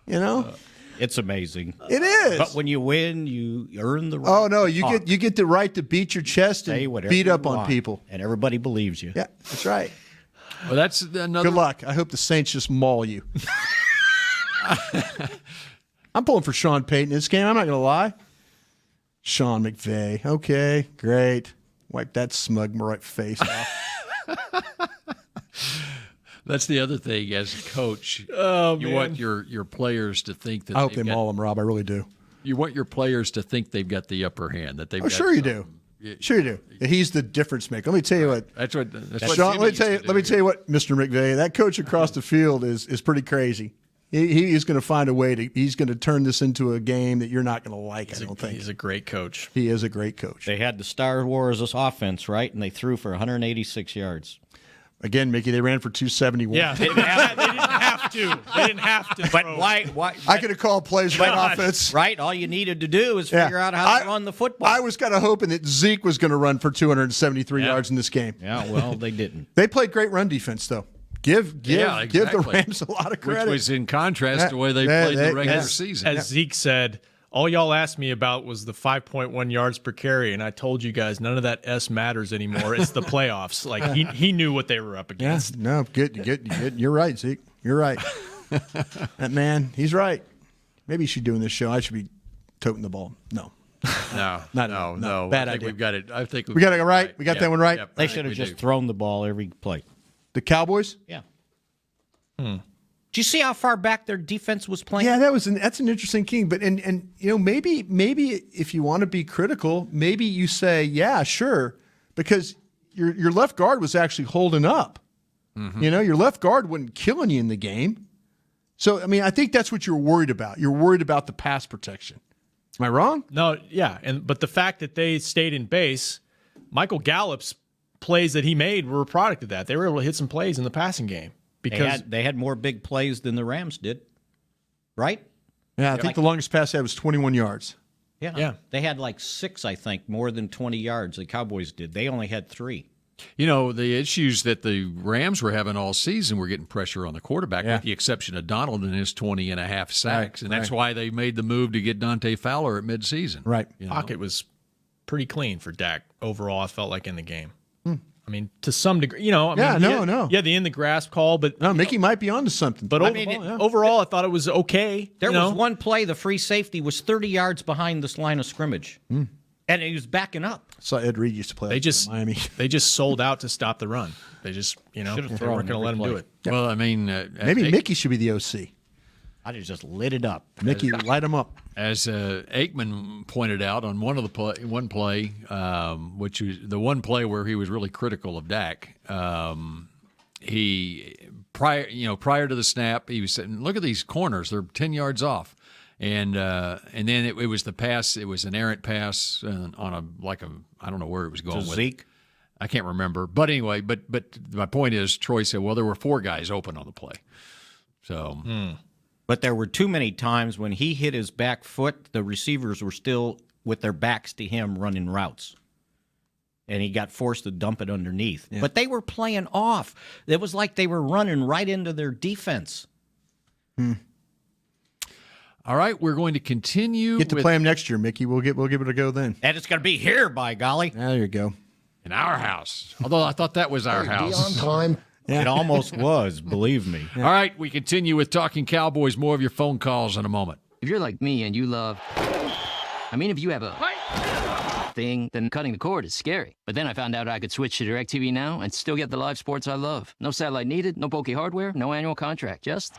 You know. It's amazing. It is. But when you win, you earn the right. Oh no, you get the right to beat your chest and beat up on people, and everybody believes you. Yeah, that's right. Well, that's another. Good luck. I hope the Saints just maul you. I'm pulling for Sean Payton in this game. I'm not going to lie. Sean McVay. Okay, great. Wipe that smug right face off. That's the other thing as a coach. Oh, you want your players to think that I hope they maul them, Rob. I really do. You want your players to think they've got the upper hand. That they've. Oh, sure you do. Sure you do. He's the difference maker. Let me tell you what. That's what. Sean, let me tell you what, Mr. McVay. That coach across the field is pretty crazy. He is going to find a way to. He's going to turn this into a game that you're not going to like. I don't think he's a great coach. He is a great coach. They had the Star Wars offense, right, and they threw for 186 yards. Again, Mickey, they ran for 271. Yeah, they didn't have to. They didn't have to. But why? I could have called plays right offense. Right? All you needed to do is figure out how to run the football. I was kind of hoping that Zeke was going to run for 273 yards in this game. Yeah, well, they didn't. They played great run defense, though. Give the Rams a lot of credit. Which was in contrast to the way they played the regular season. As Zeke said, all y'all asked me about was the 5.1 yards per carry, and I told you guys none of that S matters anymore. It's the playoffs. Like he knew what they were up against. Yeah, no, good. You're right, Zeke. You're right. That man, he's right. Maybe you should do in this show. I should be toting the ball. No. No. Bad I think idea. we've got it. I think we got it right. We got that one right. Yep, they should have just thrown the ball every play. The Cowboys? Yeah. Do you see how far back their defense was playing? Yeah, that's an interesting king. But and you know, maybe if you want to be critical, maybe you say, yeah, sure, because your left guard was actually holding up. Mm-hmm. You know, your left guard wasn't killing you in the game. So I mean, I think that's what you're worried about. You're worried about the pass protection. Am I wrong? No, yeah, but the fact that they stayed in base, Michael Gallup's plays that he made were a product of that. They were able to hit some plays in the passing game. Because they had more big plays than the Rams did, right? Yeah, I think the longest pass they had was 21 yards. Yeah. They had like 6, I think, more than 20 yards. The Cowboys did. They only had 3. You know, the issues that the Rams were having all season were getting pressure on the quarterback, with the exception of Donald and his 20.5 sacks. And that's why they made the move to get Dante Fowler at midseason. Right. Pocket was pretty clean for Dak overall, I felt like, in the game. I mean, to some degree, no. Yeah, the in the grasp call, but no, Mickey might be onto something. But overall, I thought it was okay. There was one play, the free safety was 30 yards behind this line of scrimmage, and he was backing up. So Ed Reed used to play in Miami. They just sold out to stop the run. They just, they weren't going to let him do it. Yeah. Well, I mean, maybe Mickey should be the OC. I just lit it up. Mickey, light him up. As Aikman pointed out on one play, which was the one play where he was really critical of Dak. He prior to the snap, he was saying, "Look at these corners; they're 10 yards off." And then it was the pass. It was an errant pass on I don't know where it was going with Zeke. I can't remember, but anyway. But my point is, Troy said, "Well, there were 4 guys open on the play." So. But there were too many times when he hit his back foot, the receivers were still with their backs to him running routes. And he got forced to dump it underneath. Yeah. But they were playing off. It was like they were running right into their defense. All right, we're going to continue. Get to play him next year, Mickey. We'll give it a go then. And it's going to be here, by golly. There you go. In our house. Although I thought that was our house. Be on time. Yeah. It almost was, believe me. Yeah. All right, we continue with Talking Cowboys. More of your phone calls in a moment. If you're like me and you love... if you have a thing, then cutting the cord is scary. But then I found out I could switch to DirecTV Now and still get the live sports I love. No satellite needed, no bulky hardware, no annual contract, just...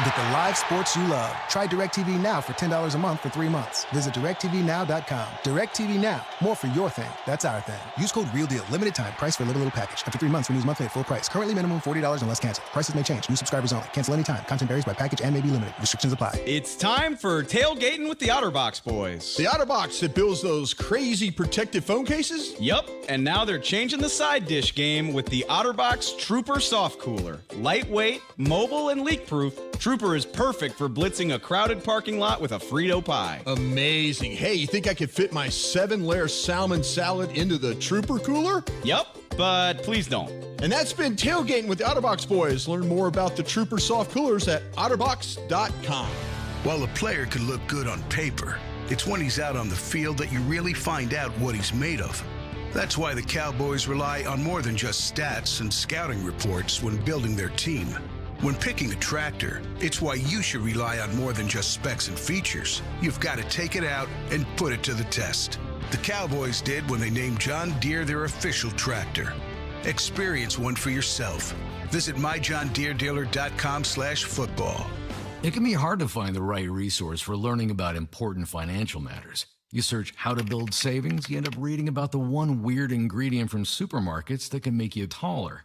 Get the live sports you love. Try DirecTV Now for $10 a month for 3 months. Visit DirecTVNow.com. DirecTV Now. More for your thing. That's our thing. Use code REALDEAL. Limited time. Price for little package. After 3 months, renews monthly at full price. Currently minimum $40 unless canceled. Prices may change. New subscribers only. Cancel anytime. Content varies by package and may be limited. Restrictions apply. It's time for tailgating with the OtterBox boys. The OtterBox that builds those crazy protective phone cases? Yup. And now they're changing the side dish game with the OtterBox Trooper Soft Cooler. Lightweight, mobile, and leak-proof, Trooper is perfect for blitzing a crowded parking lot with a Frito pie. Amazing. Hey, you think I could fit my 7-layer salmon salad into the Trooper cooler? Yup, but please don't. And that's been Tailgating with the OtterBox boys. Learn more about the Trooper soft coolers at otterbox.com. While a player could look good on paper, it's when he's out on the field that you really find out what he's made of. That's why the Cowboys rely on more than just stats and scouting reports when building their team. When picking a tractor, it's why you should rely on more than just specs and features. You've got to take it out and put it to the test. The Cowboys did when they named John Deere their official tractor. Experience one for yourself. Visit myjohndeeredealer.com/football. It can be hard to find the right resource for learning about important financial matters. You search how to build savings, you end up reading about the one weird ingredient from supermarkets that can make you taller.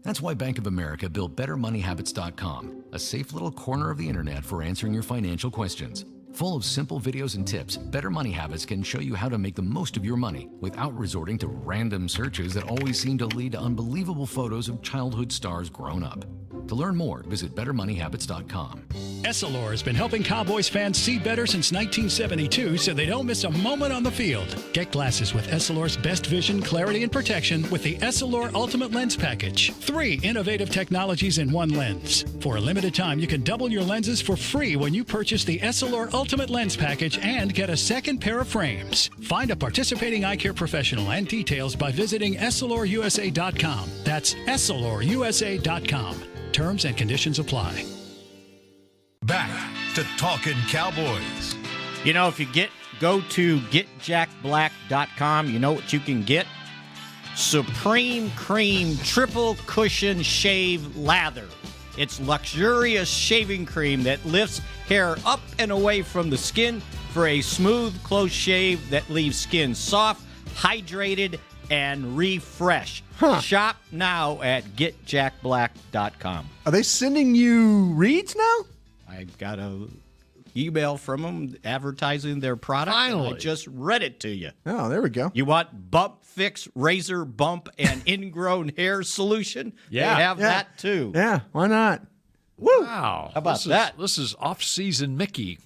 That's why Bank of America built BetterMoneyHabits.com, a safe little corner of the internet for answering your financial questions. Full of simple videos and tips, Better Money Habits can show you how to make the most of your money without resorting to random searches that always seem to lead to unbelievable photos of childhood stars grown up. To learn more, visit BetterMoneyHabits.com. Essilor has been helping Cowboys fans see better since 1972 so they don't miss a moment on the field. Get glasses with Essilor's best vision, clarity, and protection with the Essilor Ultimate Lens Package. 3 innovative technologies in one lens. For a limited time, you can double your lenses for free when you purchase the Essilor Ultimate Lens Package and get a second pair of frames. Find a participating eye care professional and details by visiting EssilorUSA.com. That's EssilorUSA.com. Terms and conditions apply. Back to Talkin' Cowboys. You know, if you go to getjackblack.com, you know what you can get? Supreme Cream Triple Cushion Shave Lather. It's luxurious shaving cream that lifts hair up and away from the skin for a smooth, close shave that leaves skin soft, hydrated, and refreshed. Shop now at getjackblack.com. Are they sending you reads now? I got a email from them advertising their product. Finally. I just read it to you. Oh, there we go. You want Bump Fix Razor Bump and Ingrown Hair Solution? Yeah. They have that too. Yeah, why not? Woo! Wow. How about that? This is off-season Mickey.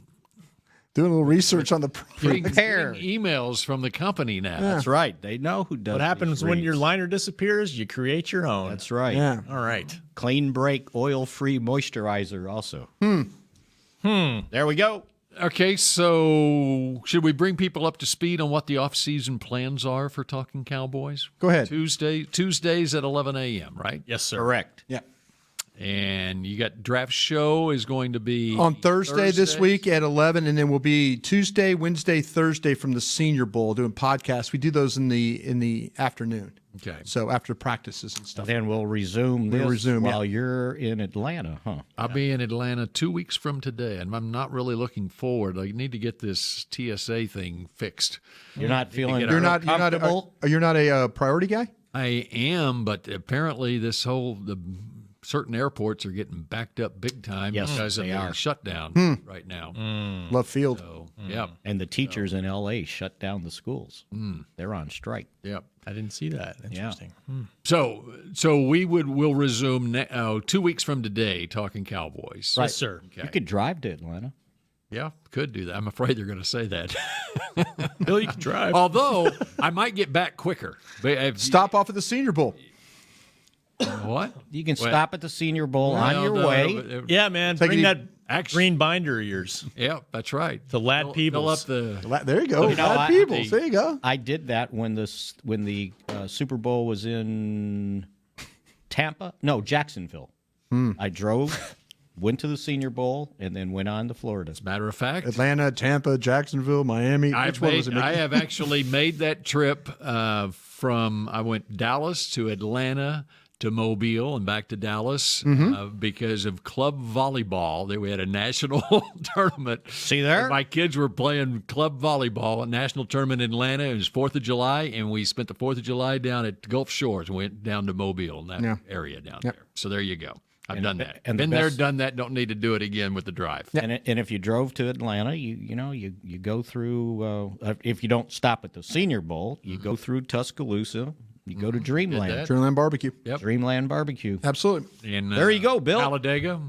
Doing a little research on the getting emails from the company now. That's right. They know who does. What happens when your liner disappears? You create your own. That's right. Yeah. All right. Clean break, oil-free moisturizer also. There we go. Okay, so should we bring people up to speed on what the off-season plans are for Talking Cowboys? Go ahead. Tuesdays at 11 a.m., right? Yes, sir. Correct. Yeah. And you got draft show is going to be on Thursday this week at 11, and then we'll be Tuesday, Wednesday, Thursday from the Senior Bowl doing podcasts. We do those in the afternoon. Okay. So after practices and stuff. Then we'll resume while you're in Atlanta, huh? I'll be in Atlanta 2 weeks from today, and I'm not really looking forward. I need to get this TSA thing fixed. You're not feeling you're not a priority guy? I am, but apparently the certain airports are getting backed up big time because of the shutdown right now. Love Field. So, yeah. And the teachers in L.A. shut down the schools. They're on strike. Yep. I didn't see that. Interesting. Yeah. So we'll resume 2 weeks from today talking Cowboys. Right. Yes, sir. Okay. You could drive to Atlanta. Yeah, could do that. I'm afraid they're going to say that. Bill, you can drive. Although I might get back quicker. Stop off at the Senior Bowl. What? You can stop at the Senior Bowl on your way. Yeah, man. Bring that green binder of yours. Yeah, that's right. The Lad Peebles. There you go. Lad Peebles. There you go. I did that when the Super Bowl was in Jacksonville. I drove, went to the Senior Bowl, and then went on to Florida. As a matter of fact, Atlanta, Tampa, Jacksonville, Miami. Which one was it? I have actually made that trip I went Dallas to Atlanta to Mobile and back to Dallas because of club volleyball. We had a national tournament. See there? And my kids were playing club volleyball, a national tournament in Atlanta. It was 4th of July, and we spent the 4th of July down at Gulf Shores and went down to Mobile, that area down there. So there you go. I've done that. Been there, done that. Don't need to do it again with the drive. And if you drove to Atlanta, you go through. If you don't stop at the Senior Bowl, you go through Tuscaloosa. You go to Dreamland. Dreamland Barbecue. Yep. Dreamland Barbecue. Absolutely. And there you go, Bill. Talladega.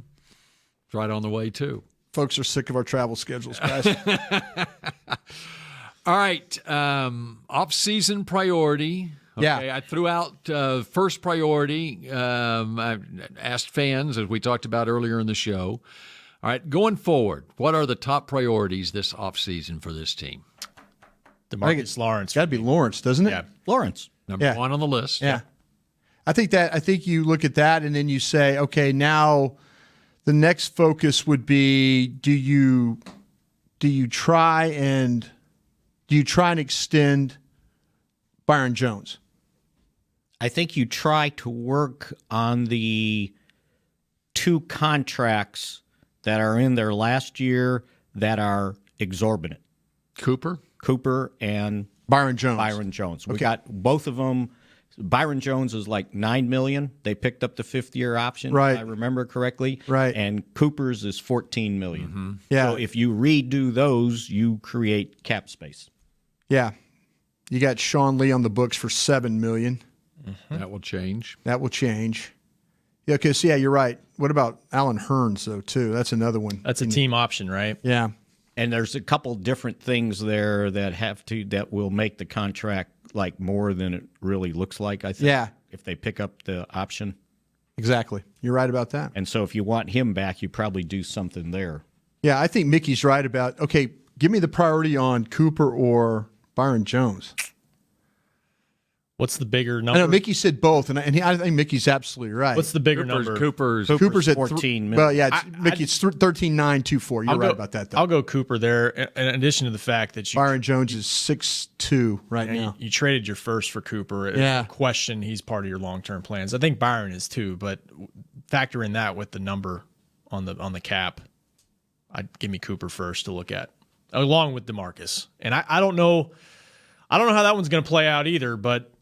It's right on the way too. Folks are sick of our travel schedules, guys. All right. Off-season priority. Okay, Yeah. I threw out first priority. I asked fans, as we talked about earlier in the show. All right, going forward, what are the top priorities this offseason for this team? DeMarcus Lawrence. Got to be Lawrence, doesn't it? Yeah. Lawrence. Number one on the list. Yeah. I think you look at that and then you say, okay, now the next focus would be do you try and extend Byron Jones? I think you try to work on the two contracts that are in their last year that are exorbitant. Cooper and Byron Jones. We got both of them. Byron Jones is like $9 million. They picked up the fifth-year option, right? If I remember correctly, right? And Cooper's is $14 million. Mm-hmm. Yeah. So if you redo those, you create cap space. Yeah. You got Sean Lee on the books for $7 million. Mm-hmm. That will change. Yeah. Okay. So yeah, you're right. What about Alan Hearns though too? That's another one. That's a team option, right? Yeah. And there's a couple different things there that will make the contract like more than it really looks like, I think. Yeah. If they pick up the option. Exactly. You're right about that. And so if you want him back, you probably do something there. Yeah, I think Mickey's right about, okay, give me the priority on Cooper or Byron Jones. What's the bigger number? I know Mickey said both, and I think Mickey's absolutely right. What's the bigger number? Cooper's at 14 million. Well, yeah, Mickey's 13,924. You're right about that, though. I'll go Cooper there, in addition to the fact that Byron Jones is 6'2" right now. You traded your first for Cooper. Yeah. Question, he's part of your long-term plans. I think Byron is too, but factor in that with the number on the cap. I'd give me Cooper first to look at, along with DeMarcus. And I don't know how that one's going to play out either, but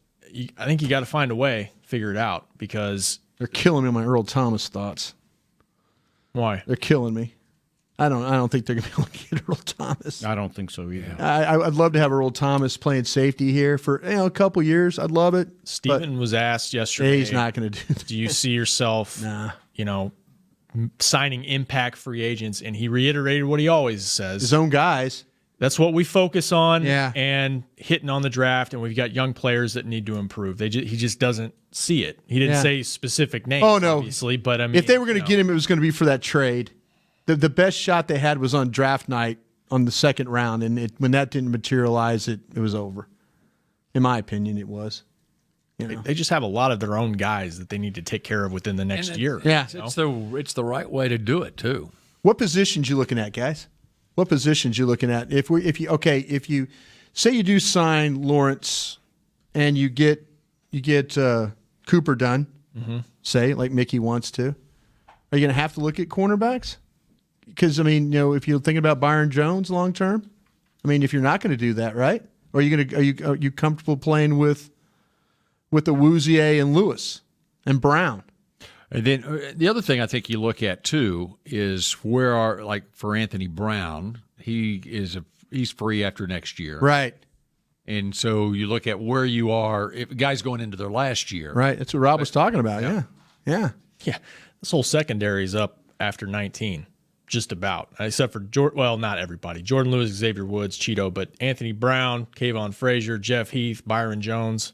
I think you got to find a way, figure it out, because they're killing me on my Earl Thomas thoughts. Why? They're killing me. I don't think they're going to be able to get Earl Thomas. I don't think so either. I'd love to have Earl Thomas playing safety here for a couple years. I'd love it. Steven was asked yesterday. He's not going to do that. Do you see yourself? signing impact free agents, and he reiterated what he always says. His own guys. That's what we focus on, Yeah. and hitting on the draft, and we've got young players that need to improve. He just doesn't see it. He didn't say specific names, obviously, but I mean, if they were going to get him, it was going to be for that trade. The best shot they had was on draft night on the second round, and when that didn't materialize, it was over. In my opinion, it was. They just have a lot of their own guys that they need to take care of within the next year. Yeah, it's the right way to do it too. What positions you looking at, guys? What positions you looking at? If you say you do sign Lawrence and you get Cooper done, say like Mickey wants to, are you going to have to look at cornerbacks? Because I mean, if you're thinking about Byron Jones long term, I mean, if you're not going to do that, right? Or are you comfortable playing with the Awuzie and Lewis and Brown? And then the other thing I think you look at too is for Anthony Brown, he's free after next year, right? And so you look at where you are if guys going into their last year, right? That's what Rob was talking about. Yeah. This whole secondary is up after 19, just about, except for not everybody. Jordan Lewis, Xavier Woods, Cheeto, but Anthony Brown, Kayvon Frazier, Jeff Heath, Byron Jones.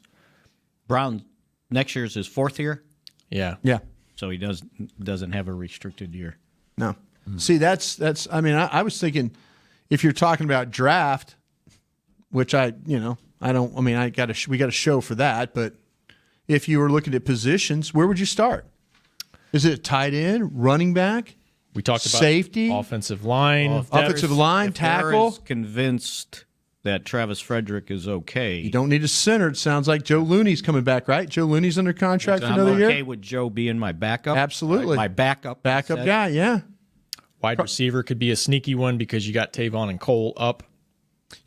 Brown next year is his fourth year. Yeah. So he doesn't have a restricted year. No. See, that's. I mean, I was thinking, if you're talking about draft, which we got a show for that. But if you were looking at positions, where would you start? Is it tight end, running back? We talked about safety, offensive line, tackle. Convinced that Travis Frederick is okay. You don't need a center. It sounds like Joe Looney's coming back, right? Joe Looney's under contract for another year. I'm okay with Joe being my backup. Absolutely. My backup guy, yeah. Wide receiver could be a sneaky one because you got Tavon and Cole up.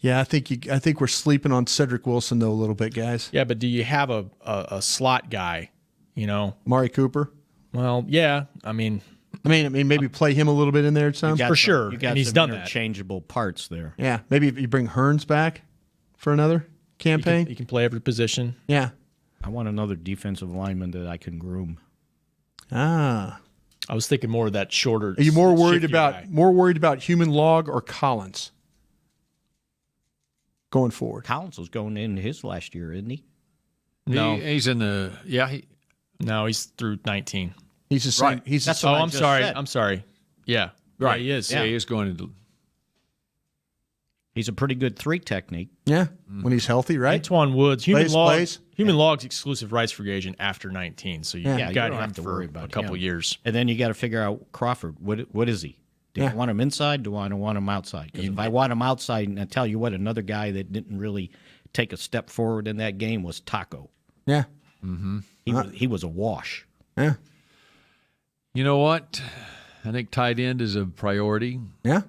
Yeah, I think we're sleeping on Cedric Wilson, though, a little bit, guys. Yeah, but do you have a slot guy, Mari Cooper? Well, yeah. I mean, maybe play him a little bit in there, it sounds. For sure. You got and he's some done that. interchangeable parts there. Yeah, maybe if you bring Hearns back for another campaign. He can play every position. Yeah. I want another defensive lineman that I can groom. Ah. I was thinking more of that shorter. Are you more worried about Human Log or Collins going forward? Collins was going in his last year, isn't he? No, he's in the No, he's through 19. He's the same. Right. He's I'm sorry. Yeah, right. Yeah, he is. Yeah, he is going into. He's a pretty good 3 technique. Yeah, when he's healthy, right? Antoine Woods, Human plays. Log's exclusive rights free agent after 19, so you got him for a couple years. And then you got to figure out Crawford. What is he? Do I want him inside? Do I want him outside? Because if I want him outside, and I tell you what, another guy that didn't really take a step forward in that game was Taco. Yeah. Mm-hmm. He was a wash. Yeah. You know what? I think tight end is a priority. Yeah.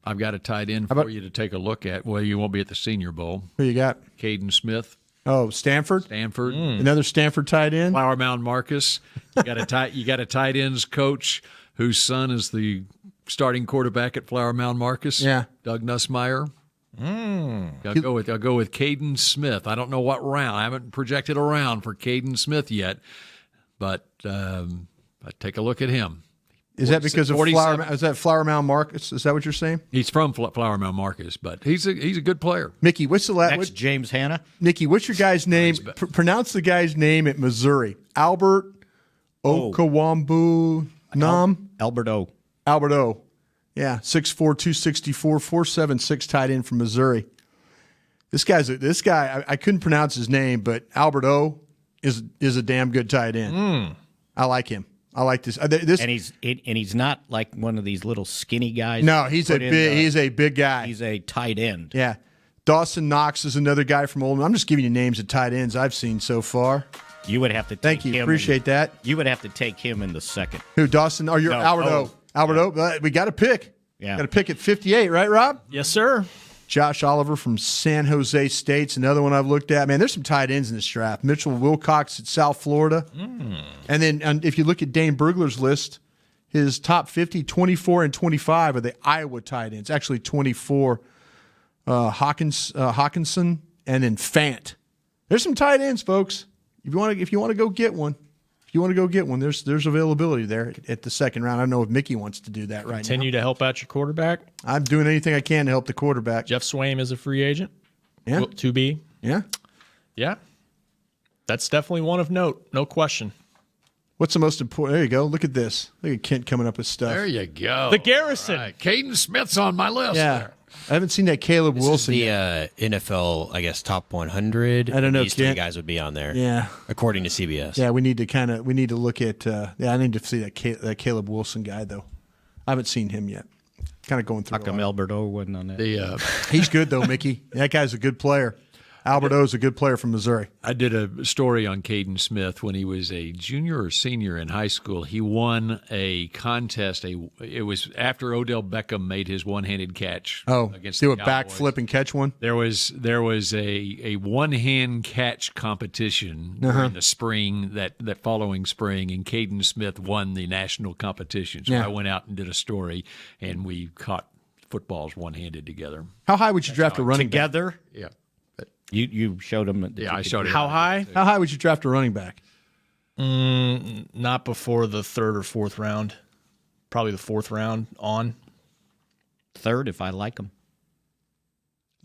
I've got a tight end for you to take a look at. Well, you won't be at the Senior Bowl. Who you got? Caden Smith. Oh, Stanford. Another Stanford tight end. Flower Mound Marcus. You got a tight ends coach whose son is the starting quarterback at Flower Mound Marcus. Yeah. Doug Nussmeier. I'll go with Caden Smith. I don't know what round. I haven't projected a round for Caden Smith yet, but take a look at him. Is that because of Flower Mound Marcus? Is that what you're saying? He's from Flower Mound Marcus, but he's a good player. Mickey, what's the last? James Hanna. Mickey, what's your guy's name? Pronounce the guy's name at Missouri. Albert Okawambu Nam. Albert O. Yeah, 6'4", 264, 4.76 tight end from Missouri. This guy. I couldn't pronounce his name, but Albert O is a damn good tight end. I like him. I like this. And he's not like one of these little skinny guys. No, he's a big guy. He's a tight end. Yeah. Dawson Knox is another guy from Old. I'm just giving you names of tight ends I've seen so far. You would have to take Thank you. him Appreciate that. You would have to take him in the second. Who, Dawson? Oh, you're Albert O. Albert O. We got a pick. Yeah. Got a pick at 58, right, Rob? Yes, sir. Josh Oliver from San Jose State's another one I've looked at. Man, there's some tight ends in this draft. Mitchell Wilcox at South Florida. And then if you look at Dane Brugler's list, his top 50, 24 and 25 are the Iowa tight ends. Actually, 24, Hawkinson, and then Fant. There's some tight ends, folks. If you want to go get one. you want to go get one, there's availability there at the second round. I don't know if Mickey wants to do that right now. Continue to help out your quarterback. I'm doing anything I can to help the quarterback. Jeff Swaim is a free agent. Yeah. To be. Yeah. Yeah. That's definitely one of note. No question. What's the most important? There you go. Look at this. Look at Kent coming up with stuff. There you go. The Garrison. Right. Caden Smith's on my list. Yeah. There. I haven't seen that Caleb Wilson yet. The NFL, I guess, top 100. I don't know. These three guys would be on there. Yeah. According to CBS. Yeah, we need to look at. I need to see that Caleb Wilson guy though. I haven't seen him yet. Kind of going through. How come Alberto wasn't on that? He's good though, Mickey. That guy's a good player. Alberto's a good player from Missouri. I did a story on Caden Smith when he was a junior or senior in high school. He won a contest. It was after Odell Beckham made his one-handed catch. Against do the a Cowboys. backflip and catch one. There was a one-hand catch competition during the spring that following spring, and Caden Smith won the national competition. So I went out and did a story, and we caught footballs one-handed together. How high would you draft a running together? back? Yeah. You showed him. Yeah, I showed him. How high? How high would you draft a running back? Not before the third or fourth round. Probably the fourth round on. Third, if I like him.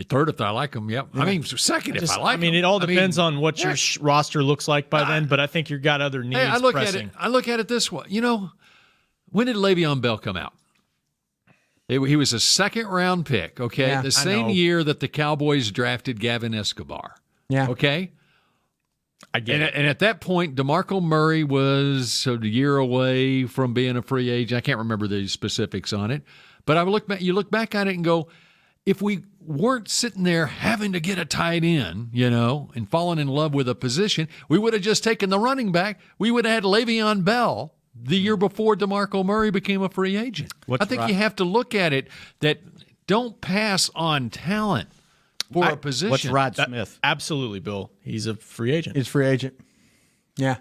Third, if I like him. Yep. Yeah. I mean, second, if I like him. I mean, it all depends on what your roster looks like by then. But I think you've got other needs. Hey, I look pressing. at it this way. When did Le'Veon Bell come out? He was a second-round pick, okay? Yeah, the same year that the Cowboys drafted Gavin Escobar. Yeah. Okay? I get it. And at that point, DeMarco Murray was a year away from being a free agent. I can't remember the specifics on it. But you look back at it and go, if we weren't sitting there having to get a tight end, and falling in love with a position, we would have just taken the running back. We would have had Le'Veon Bell the year before DeMarco Murray became a free agent. I think you have to look at it that don't pass on talent for a position. What's Rod Smith? Absolutely, Bill. He's a free agent. He's a free agent. Yeah.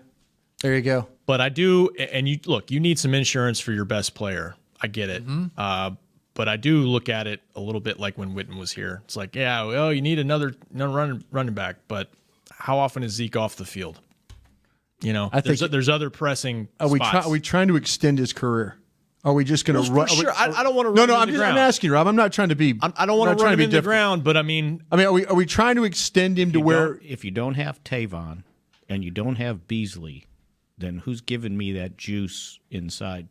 There you go. But I do, and you need some insurance for your best player. I get it. But I do look at it a little bit like when Witten was here. It's like, you need another running back, but how often is Zeke off the field? I think there's other pressing spots. Are we trying to extend his career? Are we just going to run? Sure. I don't want to run No, him in the ground. I'm asking you, Rob. I'm not trying to be. I don't want to run him in the ground, but I mean, are we trying to extend him to where? If you don't have Tavon and you don't have Beasley, then who's giving me that juice inside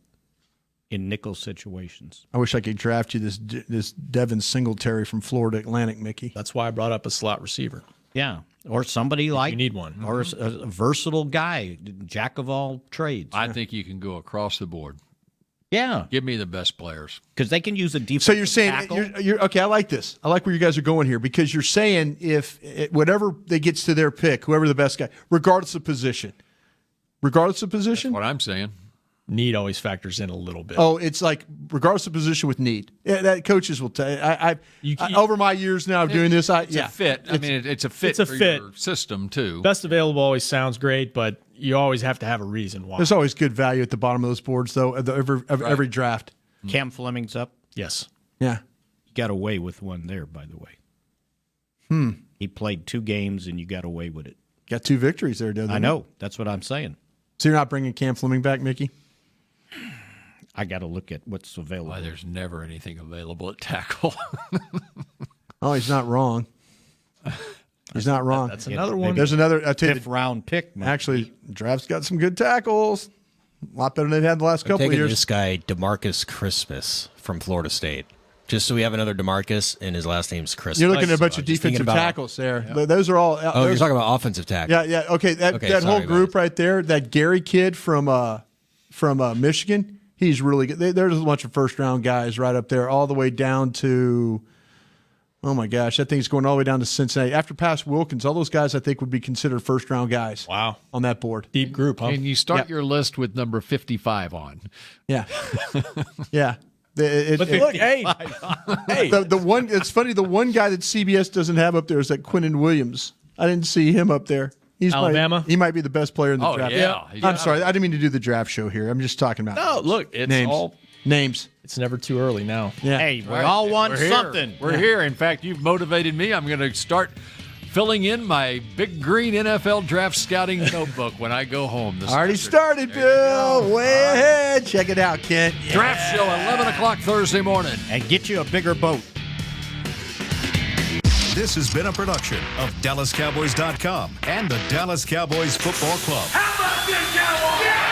in nickel situations? I wish I could draft you this Devin Singletary from Florida Atlantic, Mickey. That's why I brought up a slot receiver. Yeah. Or somebody like you need one, or a versatile guy, jack of all trades. I think you can go across the board. Yeah, give me the best players because they can use a defense. So you're saying you're okay. I like this. I like where you guys are going here because you're saying if whatever they gets to their pick, whoever the best guy, regardless of position. That's what I'm saying. Need always factors in a little bit. Oh, it's like regardless of position with need. Yeah, that coaches will tell you. Over my years now of doing this, it's a fit. It's a fit. It's a fit. Your system too. Best available always sounds great, but you always have to have a reason why. There's always good value at the bottom of those boards, though. Every draft. Cam Fleming's up. Yes. Yeah. You got away with one there, by the way. He played 2 games and you got away with it. Got 2 victories there, didn't I know. That's what I'm saying. So you're not bringing Cam Fleming back, Mickey? I got to look at what's available. Why, there's never anything available at tackle. Oh, he's not wrong. He's not wrong. That's another one. There's another 5th round pick. Actually, draft's got some good tackles. A lot better than they've had the last couple of years. This guy, DeMarcus Christmas from Florida State. Just so we have another DeMarcus, and his last name's Christmas. You're looking at a bunch of defensive tackles there. Yeah. Those are all. You're talking about offensive tackles. Yeah. Okay, that whole group right there, that Gary kid from Michigan, he's really good. There's a bunch of first-round guys right up there, all the way down to, oh my gosh, that thing's going all the way down to Cincinnati. After past Wilkins, all those guys I think would be considered first-round guys. Wow. On that board. Deep group, huh? And you start your list with number 55 on. Yeah. Yeah. Hey, the one. It's funny. The one guy that CBS doesn't have up there is that Quinnen Williams. I didn't see him up there. He's Alabama. He might be the best player in the draft. Yeah. I'm sorry. I didn't mean to do the draft show here. I'm just talking about. No, look, it's names. Names. It's never too early now. Yeah. Hey, we all want something. We're here. In fact, you've motivated me. I'm going to start filling in my big green NFL draft scouting notebook when I go home. Already started, Bill. Way ahead. Check it out, Kent. Yeah. Draft show 11 o'clock Thursday morning. And get you a bigger boat. This has been a production of DallasCowboys.com and the Dallas Cowboys Football Club. How about this, Cowboys? Yeah!